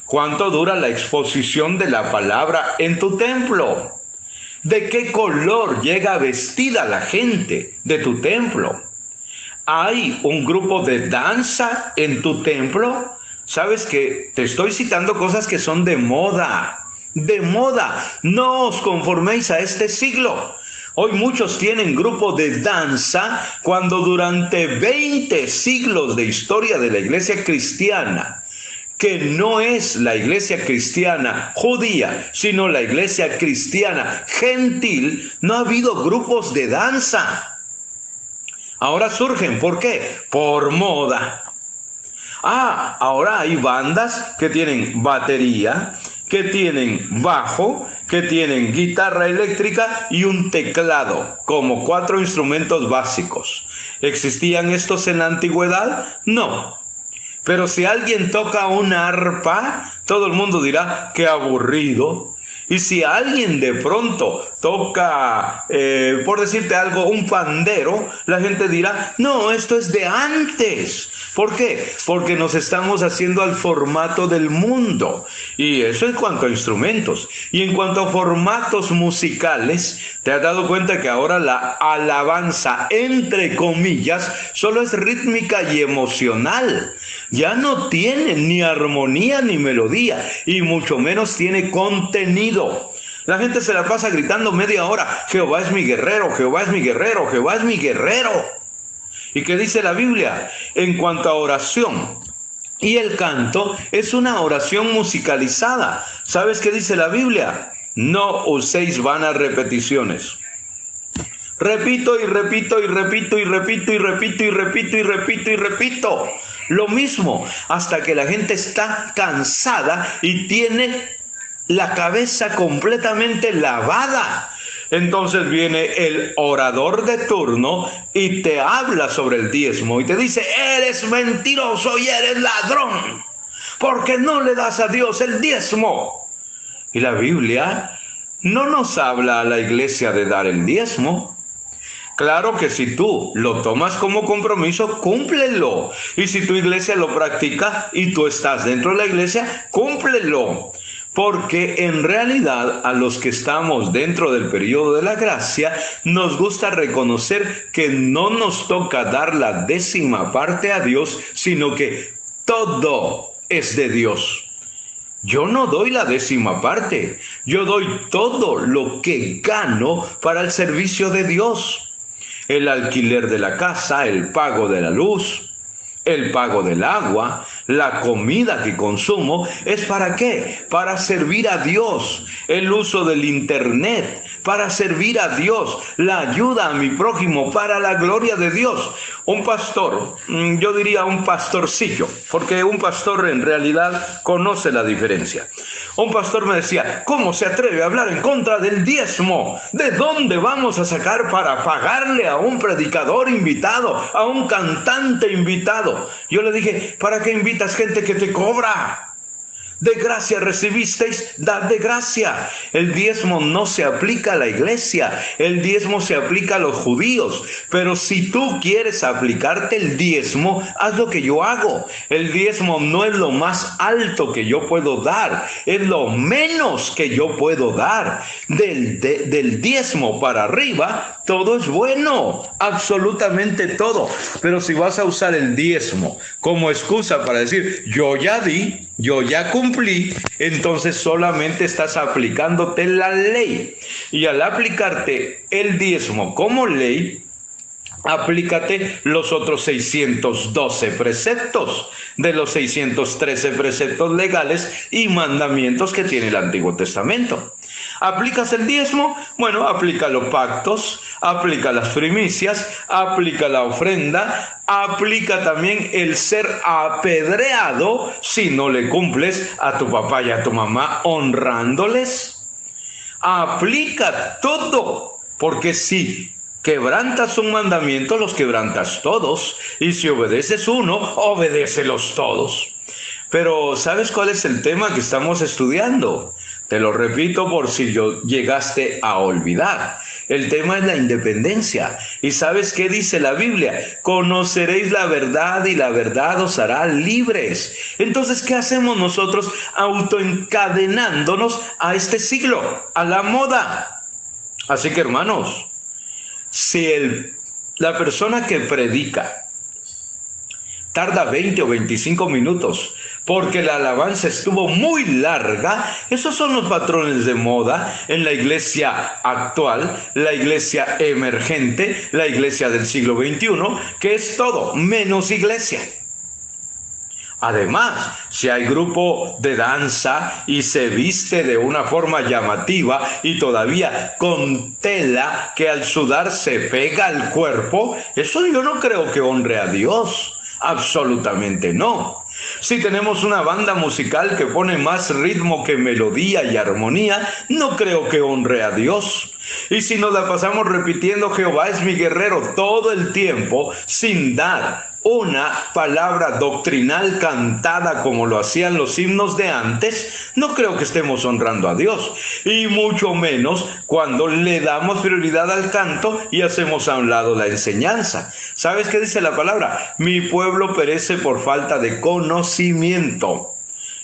¿Cuánto dura la exposición de la palabra en tu templo? ¿De qué color llega vestida la gente de tu templo? ¿Hay un grupo de danza en tu templo? Sabes que te estoy citando cosas que son de moda. De moda. No os conforméis a este siglo. Hoy muchos tienen grupo de danza cuando durante 20 siglos de historia de la iglesia cristiana, que no es la iglesia cristiana judía, sino la iglesia cristiana gentil, no ha habido grupos de danza. Ahora surgen, ¿por qué? Por moda. Ahora hay bandas que tienen batería, que tienen bajo, que tienen guitarra eléctrica y un teclado, como 4 instrumentos básicos. ¿Existían estos en la antigüedad? No. Pero si alguien toca una arpa, todo el mundo dirá, qué aburrido. Y si alguien de pronto toca, por decirte algo, un pandero, la gente dirá, no, esto es de antes. ¿Por qué? Porque nos estamos haciendo al formato del mundo. Y eso en cuanto a instrumentos. Y en cuanto a formatos musicales, ¿te has dado cuenta que ahora la alabanza, entre comillas, solo es rítmica y emocional? Ya no tiene ni armonía ni melodía, y mucho menos tiene contenido. La gente se la pasa gritando media hora, Jehová es mi guerrero, Jehová es mi guerrero, Jehová es mi guerrero. ¿Y qué dice la Biblia? En cuanto a oración y el canto, es una oración musicalizada. ¿Sabes qué dice la Biblia? No uséis vanas repeticiones. Repito y repito y repito y repito y repito y repito y repito y repito. Lo mismo, hasta que la gente está cansada y tiene la cabeza completamente lavada. Entonces viene el orador de turno y te habla sobre el diezmo y te dice, eres mentiroso y eres ladrón, porque no le das a Dios el diezmo. Y la Biblia no nos habla a la iglesia de dar el diezmo. Claro que si tú lo tomas como compromiso, cúmplelo. Y si tu iglesia lo practica y tú estás dentro de la iglesia, cúmplelo. Porque en realidad a los que estamos dentro del periodo de la gracia, nos gusta reconocer que no nos toca dar la 10ª parte a Dios, sino que todo es de Dios. Yo no doy la 10ª parte, yo doy todo lo que gano para el servicio de Dios. El alquiler de la casa, el pago de la luz, el pago del agua, la comida que consumo, ¿es para qué? Para servir a Dios. El uso del internet, para servir a Dios. La ayuda a mi prójimo, para la gloria de Dios. Un pastor, yo diría un pastorcillo, porque un pastor en realidad conoce la diferencia. Un pastor me decía, ¿cómo se atreve a hablar en contra del diezmo? ¿De dónde vamos a sacar para pagarle a un predicador invitado, a un cantante invitado? Yo le dije, ¿para qué invitas gente que te cobra? De gracia recibisteis, dad de gracia. El diezmo no se aplica a la iglesia, el diezmo se aplica a los judíos. Pero si tú quieres aplicarte el diezmo, haz lo que yo hago. El diezmo no es lo más alto que yo puedo dar, es lo menos que yo puedo dar. Del diezmo para arriba, todo es bueno, absolutamente todo. Pero si vas a usar el diezmo como excusa para decir, yo ya di, yo ya cumplí, entonces solamente estás aplicándote la ley. Y al aplicarte el diezmo como ley, aplícate los otros 612 preceptos de los 613 preceptos legales y mandamientos que tiene el Antiguo Testamento. ¿Aplicas el diezmo? Bueno, aplica los pactos, aplica las primicias, aplica la ofrenda, aplica también el ser apedreado si no le cumples a tu papá y a tu mamá honrándoles. Aplica todo, porque si quebrantas un mandamiento, los quebrantas todos, y si obedeces uno, obedécelos todos. Pero ¿sabes cuál es el tema que estamos estudiando? Te lo repito por si llegaste a olvidar. El tema es la independencia. ¿Y sabes qué dice la Biblia? Conoceréis la verdad y la verdad os hará libres. Entonces, ¿qué hacemos nosotros autoencadenándonos a este siglo, a la moda? Así que, hermanos, si la persona que predica tarda 20 o 25 minutos porque la alabanza estuvo muy larga, esos son los patrones de moda en la iglesia actual, la iglesia emergente, la iglesia del siglo XXI, que es todo menos iglesia. Además, si hay grupo de danza y se viste de una forma llamativa y todavía con tela que al sudar se pega al cuerpo, eso yo no creo que honre a Dios. Absolutamente no. Si tenemos una banda musical que pone más ritmo que melodía y armonía, no creo que honre a Dios. Y si nos la pasamos repitiendo Jehová es mi guerrero todo el tiempo, sin dar una palabra doctrinal cantada como lo hacían los himnos de antes, no creo que estemos honrando a Dios. Y mucho menos cuando le damos prioridad al canto y hacemos a un lado la enseñanza. ¿Sabes qué dice la palabra? Mi pueblo perece por falta de conocimiento.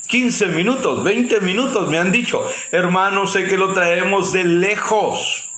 15 minutos, 20 minutos me han dicho, hermano, sé que lo traemos de lejos.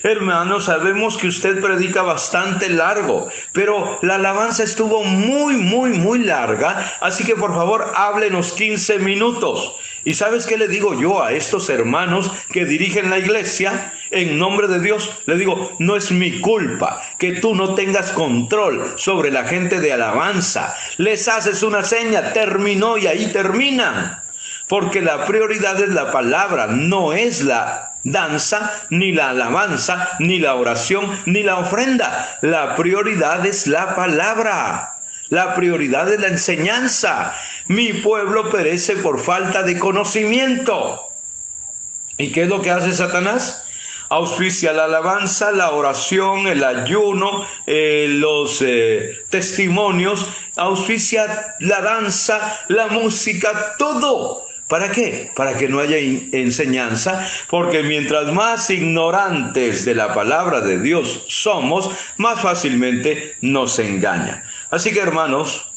Hermano, sabemos que usted predica bastante largo, pero la alabanza estuvo muy larga, así que por favor háblenos 15 minutos. ¿Y sabes qué le digo yo a estos hermanos que dirigen la iglesia? En nombre de Dios, le digo, no es mi culpa que tú no tengas control sobre la gente de alabanza. Les haces una seña, terminó y ahí terminan. Porque la prioridad es la palabra, no es la danza, ni la alabanza, ni la oración, ni la ofrenda. La prioridad es la palabra. La prioridad es la enseñanza. Mi pueblo perece por falta de conocimiento. ¿Y qué es lo que hace Satanás? Auspicia la alabanza, la oración, el ayuno, los testimonios, auspicia la danza, la música, todo. ¿Para qué? Para que no haya enseñanza, porque mientras más ignorantes de la palabra de Dios somos, más fácilmente nos engaña. Así que, hermanos,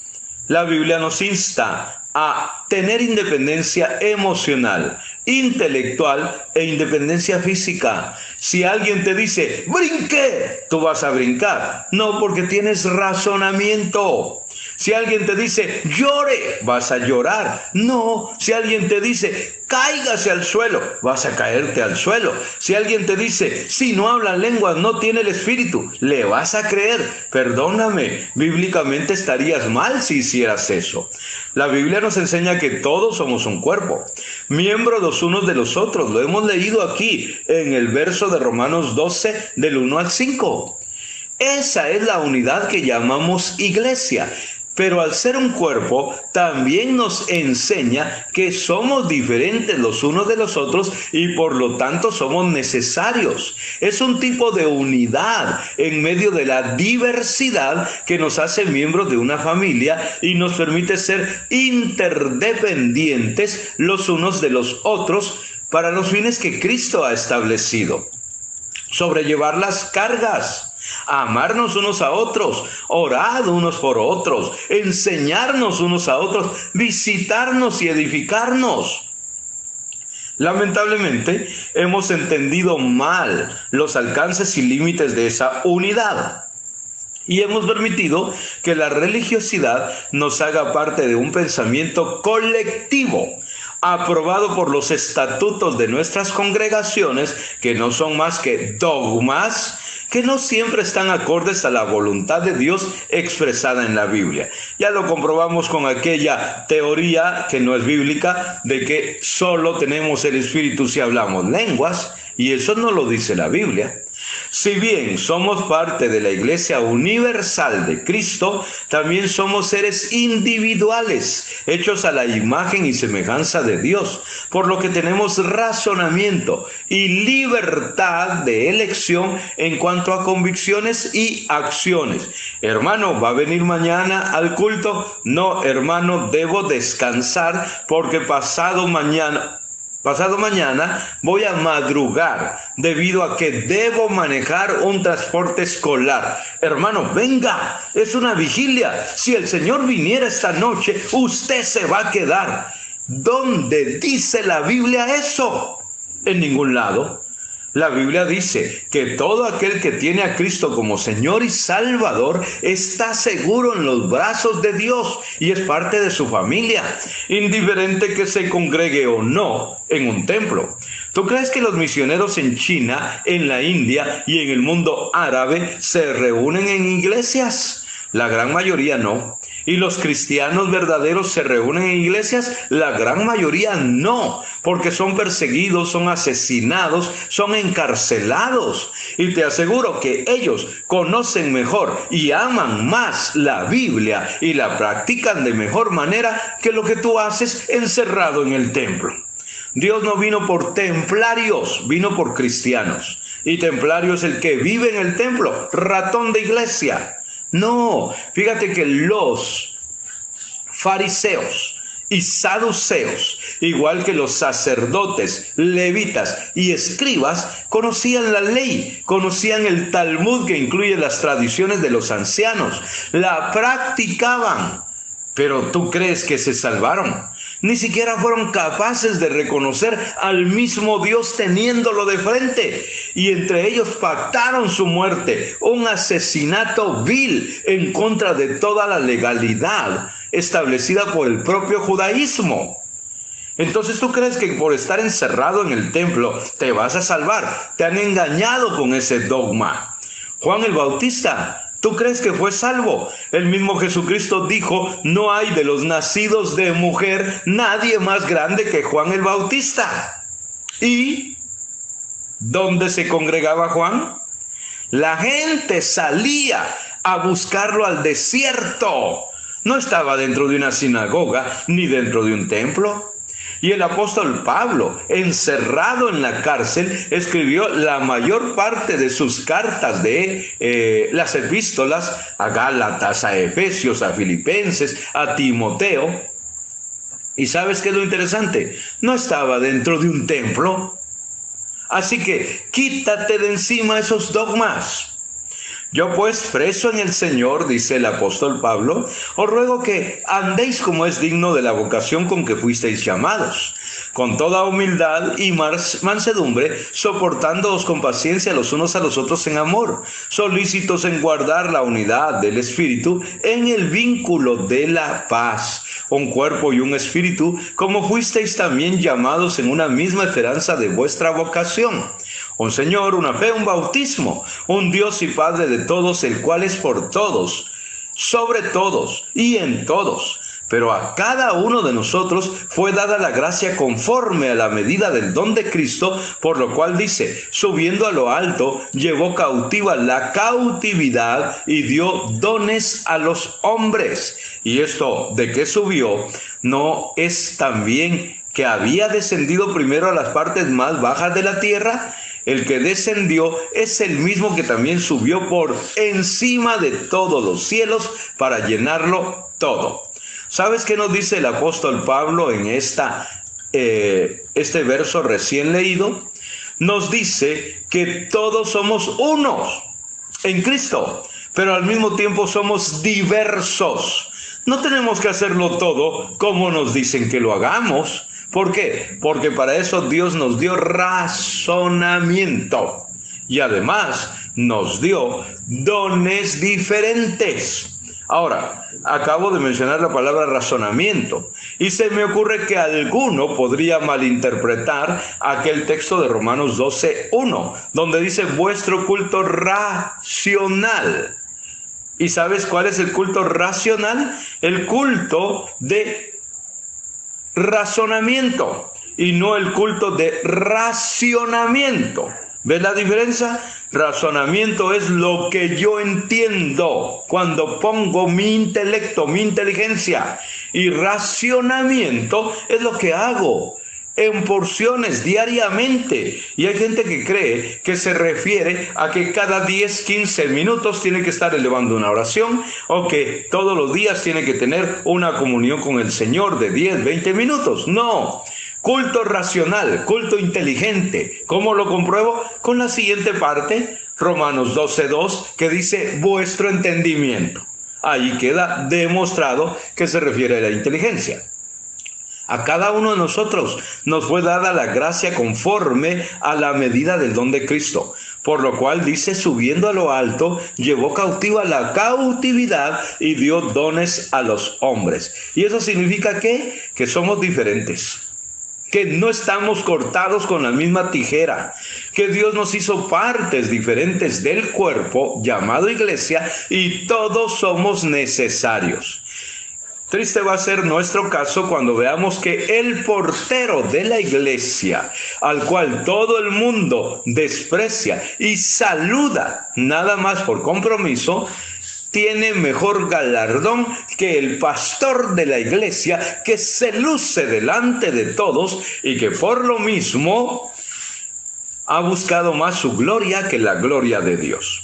la Biblia nos insta a tener independencia emocional, intelectual e independencia física. Si alguien te dice, brinque, tú vas a brincar. No, porque tienes razonamiento. Si alguien te dice, llore, vas a llorar. No, si alguien te dice, cáigase al suelo, vas a caerte al suelo. Si alguien te dice, si no habla lenguas, no tiene el espíritu, le vas a creer. Perdóname, bíblicamente estarías mal si hicieras eso. La Biblia nos enseña que todos somos un cuerpo, miembros los unos de los otros. Lo hemos leído aquí en el verso de Romanos 12, del 1 al 5. Esa es la unidad que llamamos iglesia. Pero al ser un cuerpo, también nos enseña que somos diferentes los unos de los otros y por lo tanto somos necesarios. Es un tipo de unidad en medio de la diversidad que nos hace miembros de una familia y nos permite ser interdependientes los unos de los otros para los fines que Cristo ha establecido. Sobrellevar las cargas. Amarnos unos a otros, orar unos por otros, enseñarnos unos a otros, visitarnos y edificarnos. Lamentablemente, hemos entendido mal los alcances y límites de esa unidad. Y hemos permitido que la religiosidad nos haga parte de un pensamiento colectivo, aprobado por los estatutos de nuestras congregaciones, que no son más que dogmas, que no siempre están acordes a la voluntad de Dios expresada en la Biblia. Ya lo comprobamos con aquella teoría que no es bíblica, de que solo tenemos el Espíritu si hablamos lenguas, y eso no lo dice la Biblia. Si bien somos parte de la Iglesia Universal de Cristo, también somos seres individuales, hechos a la imagen y semejanza de Dios, por lo que tenemos razonamiento y libertad de elección en cuanto a convicciones y acciones. Hermano, ¿va a venir mañana al culto? No, hermano, debo descansar porque pasado mañana pasado mañana voy a madrugar debido a que debo manejar un transporte escolar. Hermano, venga, es una vigilia. Si el Señor viniera esta noche, usted se va a quedar. ¿Dónde dice la Biblia eso? En ningún lado. La Biblia dice que todo aquel que tiene a Cristo como Señor y Salvador está seguro en los brazos de Dios y es parte de su familia, indiferente que se congregue o no en un templo. ¿Tú crees que los misioneros en China, en la India y en el mundo árabe se reúnen en iglesias? La gran mayoría no. ¿Y los cristianos verdaderos se reúnen en iglesias? La gran mayoría no, porque son perseguidos, son asesinados, son encarcelados. Y te aseguro que ellos conocen mejor y aman más la Biblia y la practican de mejor manera que lo que tú haces encerrado en el templo. Dios no vino por templarios, vino por cristianos. Y templario es el que vive en el templo, ratón de iglesia. No, fíjate que los fariseos y saduceos, igual que los sacerdotes, levitas y escribas, conocían la ley, conocían el Talmud que incluye las tradiciones de los ancianos, la practicaban. Pero ¿tú crees que se salvaron? Ni siquiera fueron capaces de reconocer al mismo Dios teniéndolo de frente. Y entre ellos pactaron su muerte, un asesinato vil en contra de toda la legalidad establecida por el propio judaísmo. Entonces, ¿tú crees que por estar encerrado en el templo te vas a salvar? Te han engañado con ese dogma. Juan el Bautista, ¿tú crees que fue salvo? El mismo Jesucristo dijo, no hay de los nacidos de mujer nadie más grande que Juan el Bautista. ¿Y dónde se congregaba Juan? La gente salía a buscarlo al desierto. No estaba dentro de una sinagoga ni dentro de un templo. Y el apóstol Pablo, encerrado en la cárcel, escribió la mayor parte de sus cartas de las epístolas a Gálatas, a Efesios, a Filipenses, a Timoteo. ¿Y sabes qué es lo interesante? No estaba dentro de un templo. Así que quítate de encima esos dogmas. Yo pues, preso en el Señor, dice el apóstol Pablo, os ruego que andéis como es digno de la vocación con que fuisteis llamados, con toda humildad y mansedumbre, soportándoos con paciencia los unos a los otros en amor, solícitos en guardar la unidad del Espíritu en el vínculo de la paz, un cuerpo y un espíritu, como fuisteis también llamados en una misma esperanza de vuestra vocación. Un Señor, una fe, un bautismo, un Dios y Padre de todos, el cual es por todos, sobre todos y en todos. Pero a cada uno de nosotros fue dada la gracia conforme a la medida del don de Cristo, por lo cual dice, subiendo a lo alto, llevó cautiva la cautividad y dio dones a los hombres. Y esto de que subió, no es también que había descendido primero a las partes más bajas de la tierra. El que descendió es el mismo que también subió por encima de todos los cielos para llenarlo todo. ¿Sabes qué nos dice el apóstol Pablo en este verso recién leído? Nos dice que todos somos unos en Cristo, pero al mismo tiempo somos diversos. No tenemos que hacerlo todo como nos dicen que lo hagamos. ¿Por qué? Porque para eso Dios nos dio razonamiento y además nos dio dones diferentes. Ahora, acabo de mencionar la palabra razonamiento y se me ocurre que alguno podría malinterpretar aquel texto de Romanos 12:1, donde dice vuestro culto racional. ¿Y sabes cuál es el culto racional? El culto de razonamiento y no el culto de racionamiento. ¿Ves la diferencia? Razonamiento es lo que yo entiendo cuando pongo mi intelecto, mi inteligencia, y racionamiento es lo que hago en porciones diariamente. Y hay gente que cree que se refiere a que cada 10, 15 minutos tiene que estar elevando una oración o que todos los días tiene que tener una comunión con el Señor de 10, 20 minutos. No, culto racional, culto inteligente. ¿Cómo lo compruebo? Con la siguiente parte, Romanos 12:2, que dice vuestro entendimiento. Ahí queda demostrado que se refiere a la inteligencia. A cada uno de nosotros nos fue dada la gracia conforme a la medida del don de Cristo. Por lo cual dice, subiendo a lo alto, llevó cautiva la cautividad y dio dones a los hombres. Y eso significa que somos diferentes, que no estamos cortados con la misma tijera, que Dios nos hizo partes diferentes del cuerpo llamado iglesia y todos somos necesarios. Triste va a ser nuestro caso cuando veamos que el portero de la iglesia, al cual todo el mundo desprecia y saluda nada más por compromiso, tiene mejor galardón que el pastor de la iglesia, que se luce delante de todos y que por lo mismo ha buscado más su gloria que la gloria de Dios.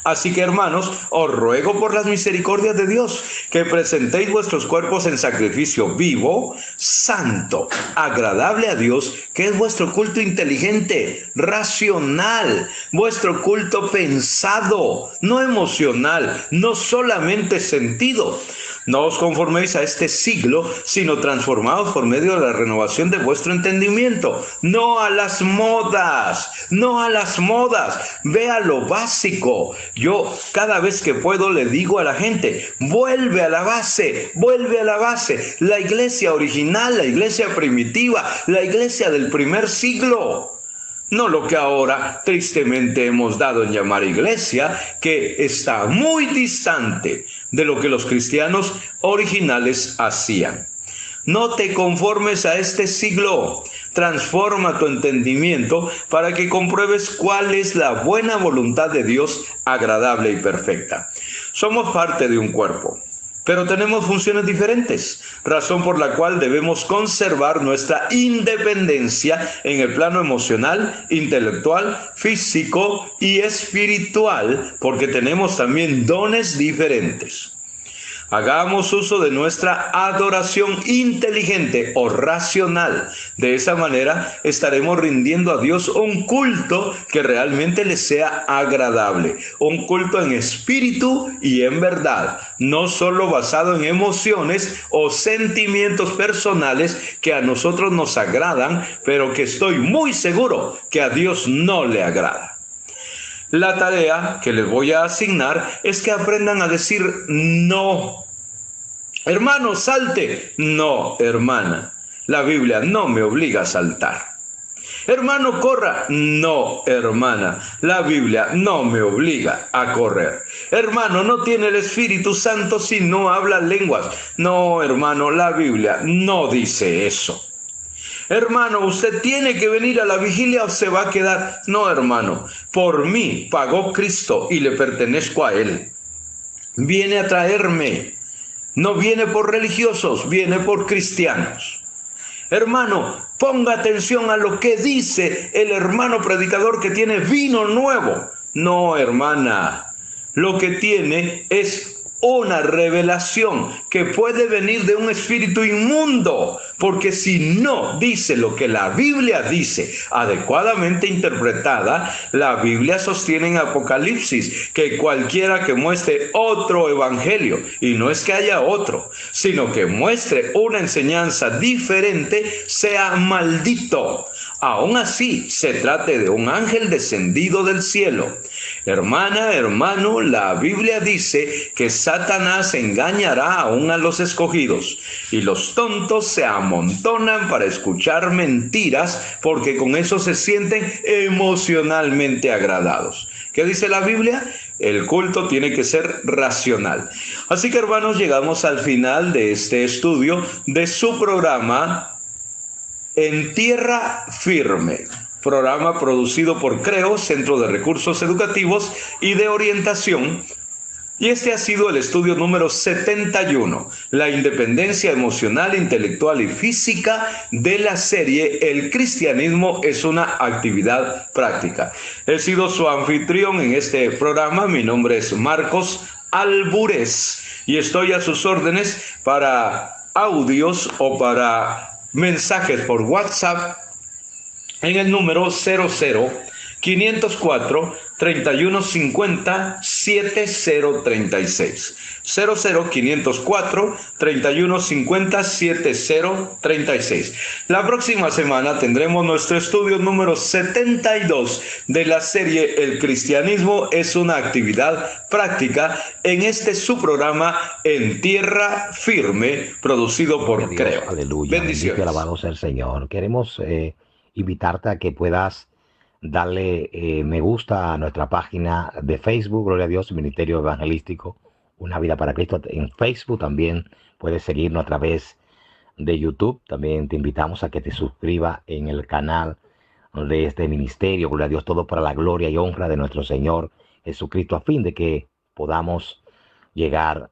Así que, hermanos, os ruego por las misericordias de Dios que presentéis vuestros cuerpos en sacrificio vivo, santo, agradable a Dios, que es vuestro culto inteligente, racional, vuestro culto pensado, no emocional, no solamente sentido. No os conforméis a este siglo, sino transformaos por medio de la renovación de vuestro entendimiento. No a las modas, no a las modas. Vea lo básico. Yo cada vez que puedo le digo a la gente, vuelve a la base, vuelve a la base. La iglesia original, la iglesia primitiva, la iglesia del primer siglo. No lo que ahora tristemente hemos dado en llamar iglesia, que está muy distante de lo que los cristianos originales hacían. No te conformes a este siglo, transforma tu entendimiento para que compruebes cuál es la buena voluntad de Dios, agradable y perfecta. Somos parte de un cuerpo, pero tenemos funciones diferentes, razón por la cual debemos conservar nuestra independencia en el plano emocional, intelectual, físico y espiritual, porque tenemos también dones diferentes. Hagamos uso de nuestra adoración inteligente o racional. De esa manera estaremos rindiendo a Dios un culto que realmente le sea agradable. Un culto en espíritu y en verdad. No solo basado en emociones o sentimientos personales que a nosotros nos agradan, pero que estoy muy seguro que a Dios no le agrada. La tarea que les voy a asignar es que aprendan a decir no. Hermano, salte. No, hermana. La Biblia no me obliga a saltar. Hermano, corra. No, hermana. La Biblia no me obliga a correr. Hermano, no tiene el Espíritu Santo si no habla lenguas. No, hermano, la Biblia no dice eso. Hermano, usted tiene que venir a la vigilia o se va a quedar. No, hermano, por mí pagó Cristo y le pertenezco a Él. Viene a traerme. No viene por religiosos, viene por cristianos. Hermano, ponga atención a lo que dice el hermano predicador que tiene vino nuevo. No, hermana, lo que tiene es una revelación que puede venir de un espíritu inmundo, porque si no dice lo que la Biblia dice, adecuadamente interpretada, la Biblia sostiene en Apocalipsis que cualquiera que muestre otro evangelio, y no es que haya otro, sino que muestre una enseñanza diferente, sea maldito. Aún así, se trate de un ángel descendido del cielo. Hermana, hermano, la Biblia dice que Satanás engañará aún a los escogidos y los tontos se amontonan para escuchar mentiras porque con eso se sienten emocionalmente agradados. ¿Qué dice la Biblia? El culto tiene que ser racional. Así que, hermanos, llegamos al final de este estudio de su programa En Tierra Firme. Programa producido por CREO, Centro de Recursos Educativos y de Orientación. Y este ha sido el estudio número 71, la independencia emocional, intelectual y física de la serie El cristianismo es una actividad práctica. He sido su anfitrión en este programa, mi nombre es Marcos Alburez y estoy a sus órdenes para audios o para mensajes por WhatsApp en el número 00 504 3150 7036. 00504 3150 7036. La próxima semana tendremos nuestro estudio número 72 de la serie El cristianismo es una actividad práctica en este su programa En Tierra Firme, producido por Dios, Creo. aleluya, bendito y alabado sea el Señor. Queremos invitarte a que puedas darle me gusta a nuestra página de Facebook, Gloria a Dios, Ministerio Evangelístico, Una Vida para Cristo. En Facebook también puedes seguirnos a través de YouTube. También te invitamos a que te suscribas en el canal de este ministerio, Gloria a Dios, todo para la gloria y honra de nuestro Señor Jesucristo, a fin de que podamos llegar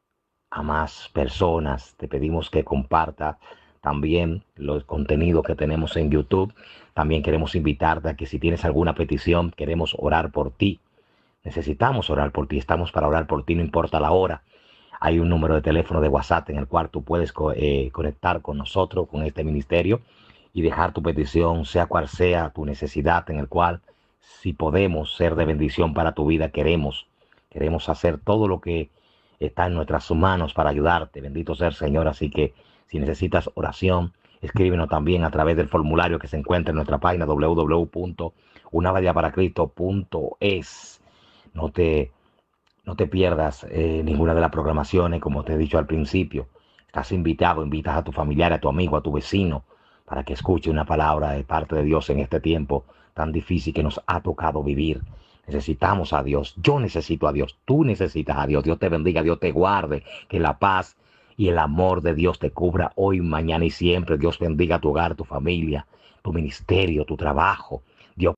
a más personas. Te pedimos que compartas también los contenidos que tenemos en YouTube. También queremos invitarte a que si tienes alguna petición, queremos orar por ti. Necesitamos orar por ti, estamos para orar por ti, no importa la hora. Hay un número de teléfono de WhatsApp en el cual tú puedes conectar con nosotros, con este ministerio, y dejar tu petición, sea cual sea tu necesidad, en el cual, si podemos ser de bendición para tu vida, queremos hacer todo lo que está en nuestras manos para ayudarte. Bendito sea el Señor. Así que si necesitas oración, escríbenos también a través del formulario que se encuentra en nuestra página www.unavadiaparacristo.es. No te pierdas ninguna de las programaciones, como te he dicho al principio. Estás invitado, invitas a tu familiar, a tu amigo, a tu vecino, para que escuche una palabra de parte de Dios en este tiempo tan difícil que nos ha tocado vivir. Necesitamos a Dios, yo necesito a Dios, tú necesitas a Dios. Dios te bendiga, Dios te guarde, que la paz y el amor de Dios te cubra hoy, mañana y siempre. Dios bendiga tu hogar, tu familia, tu ministerio, tu trabajo.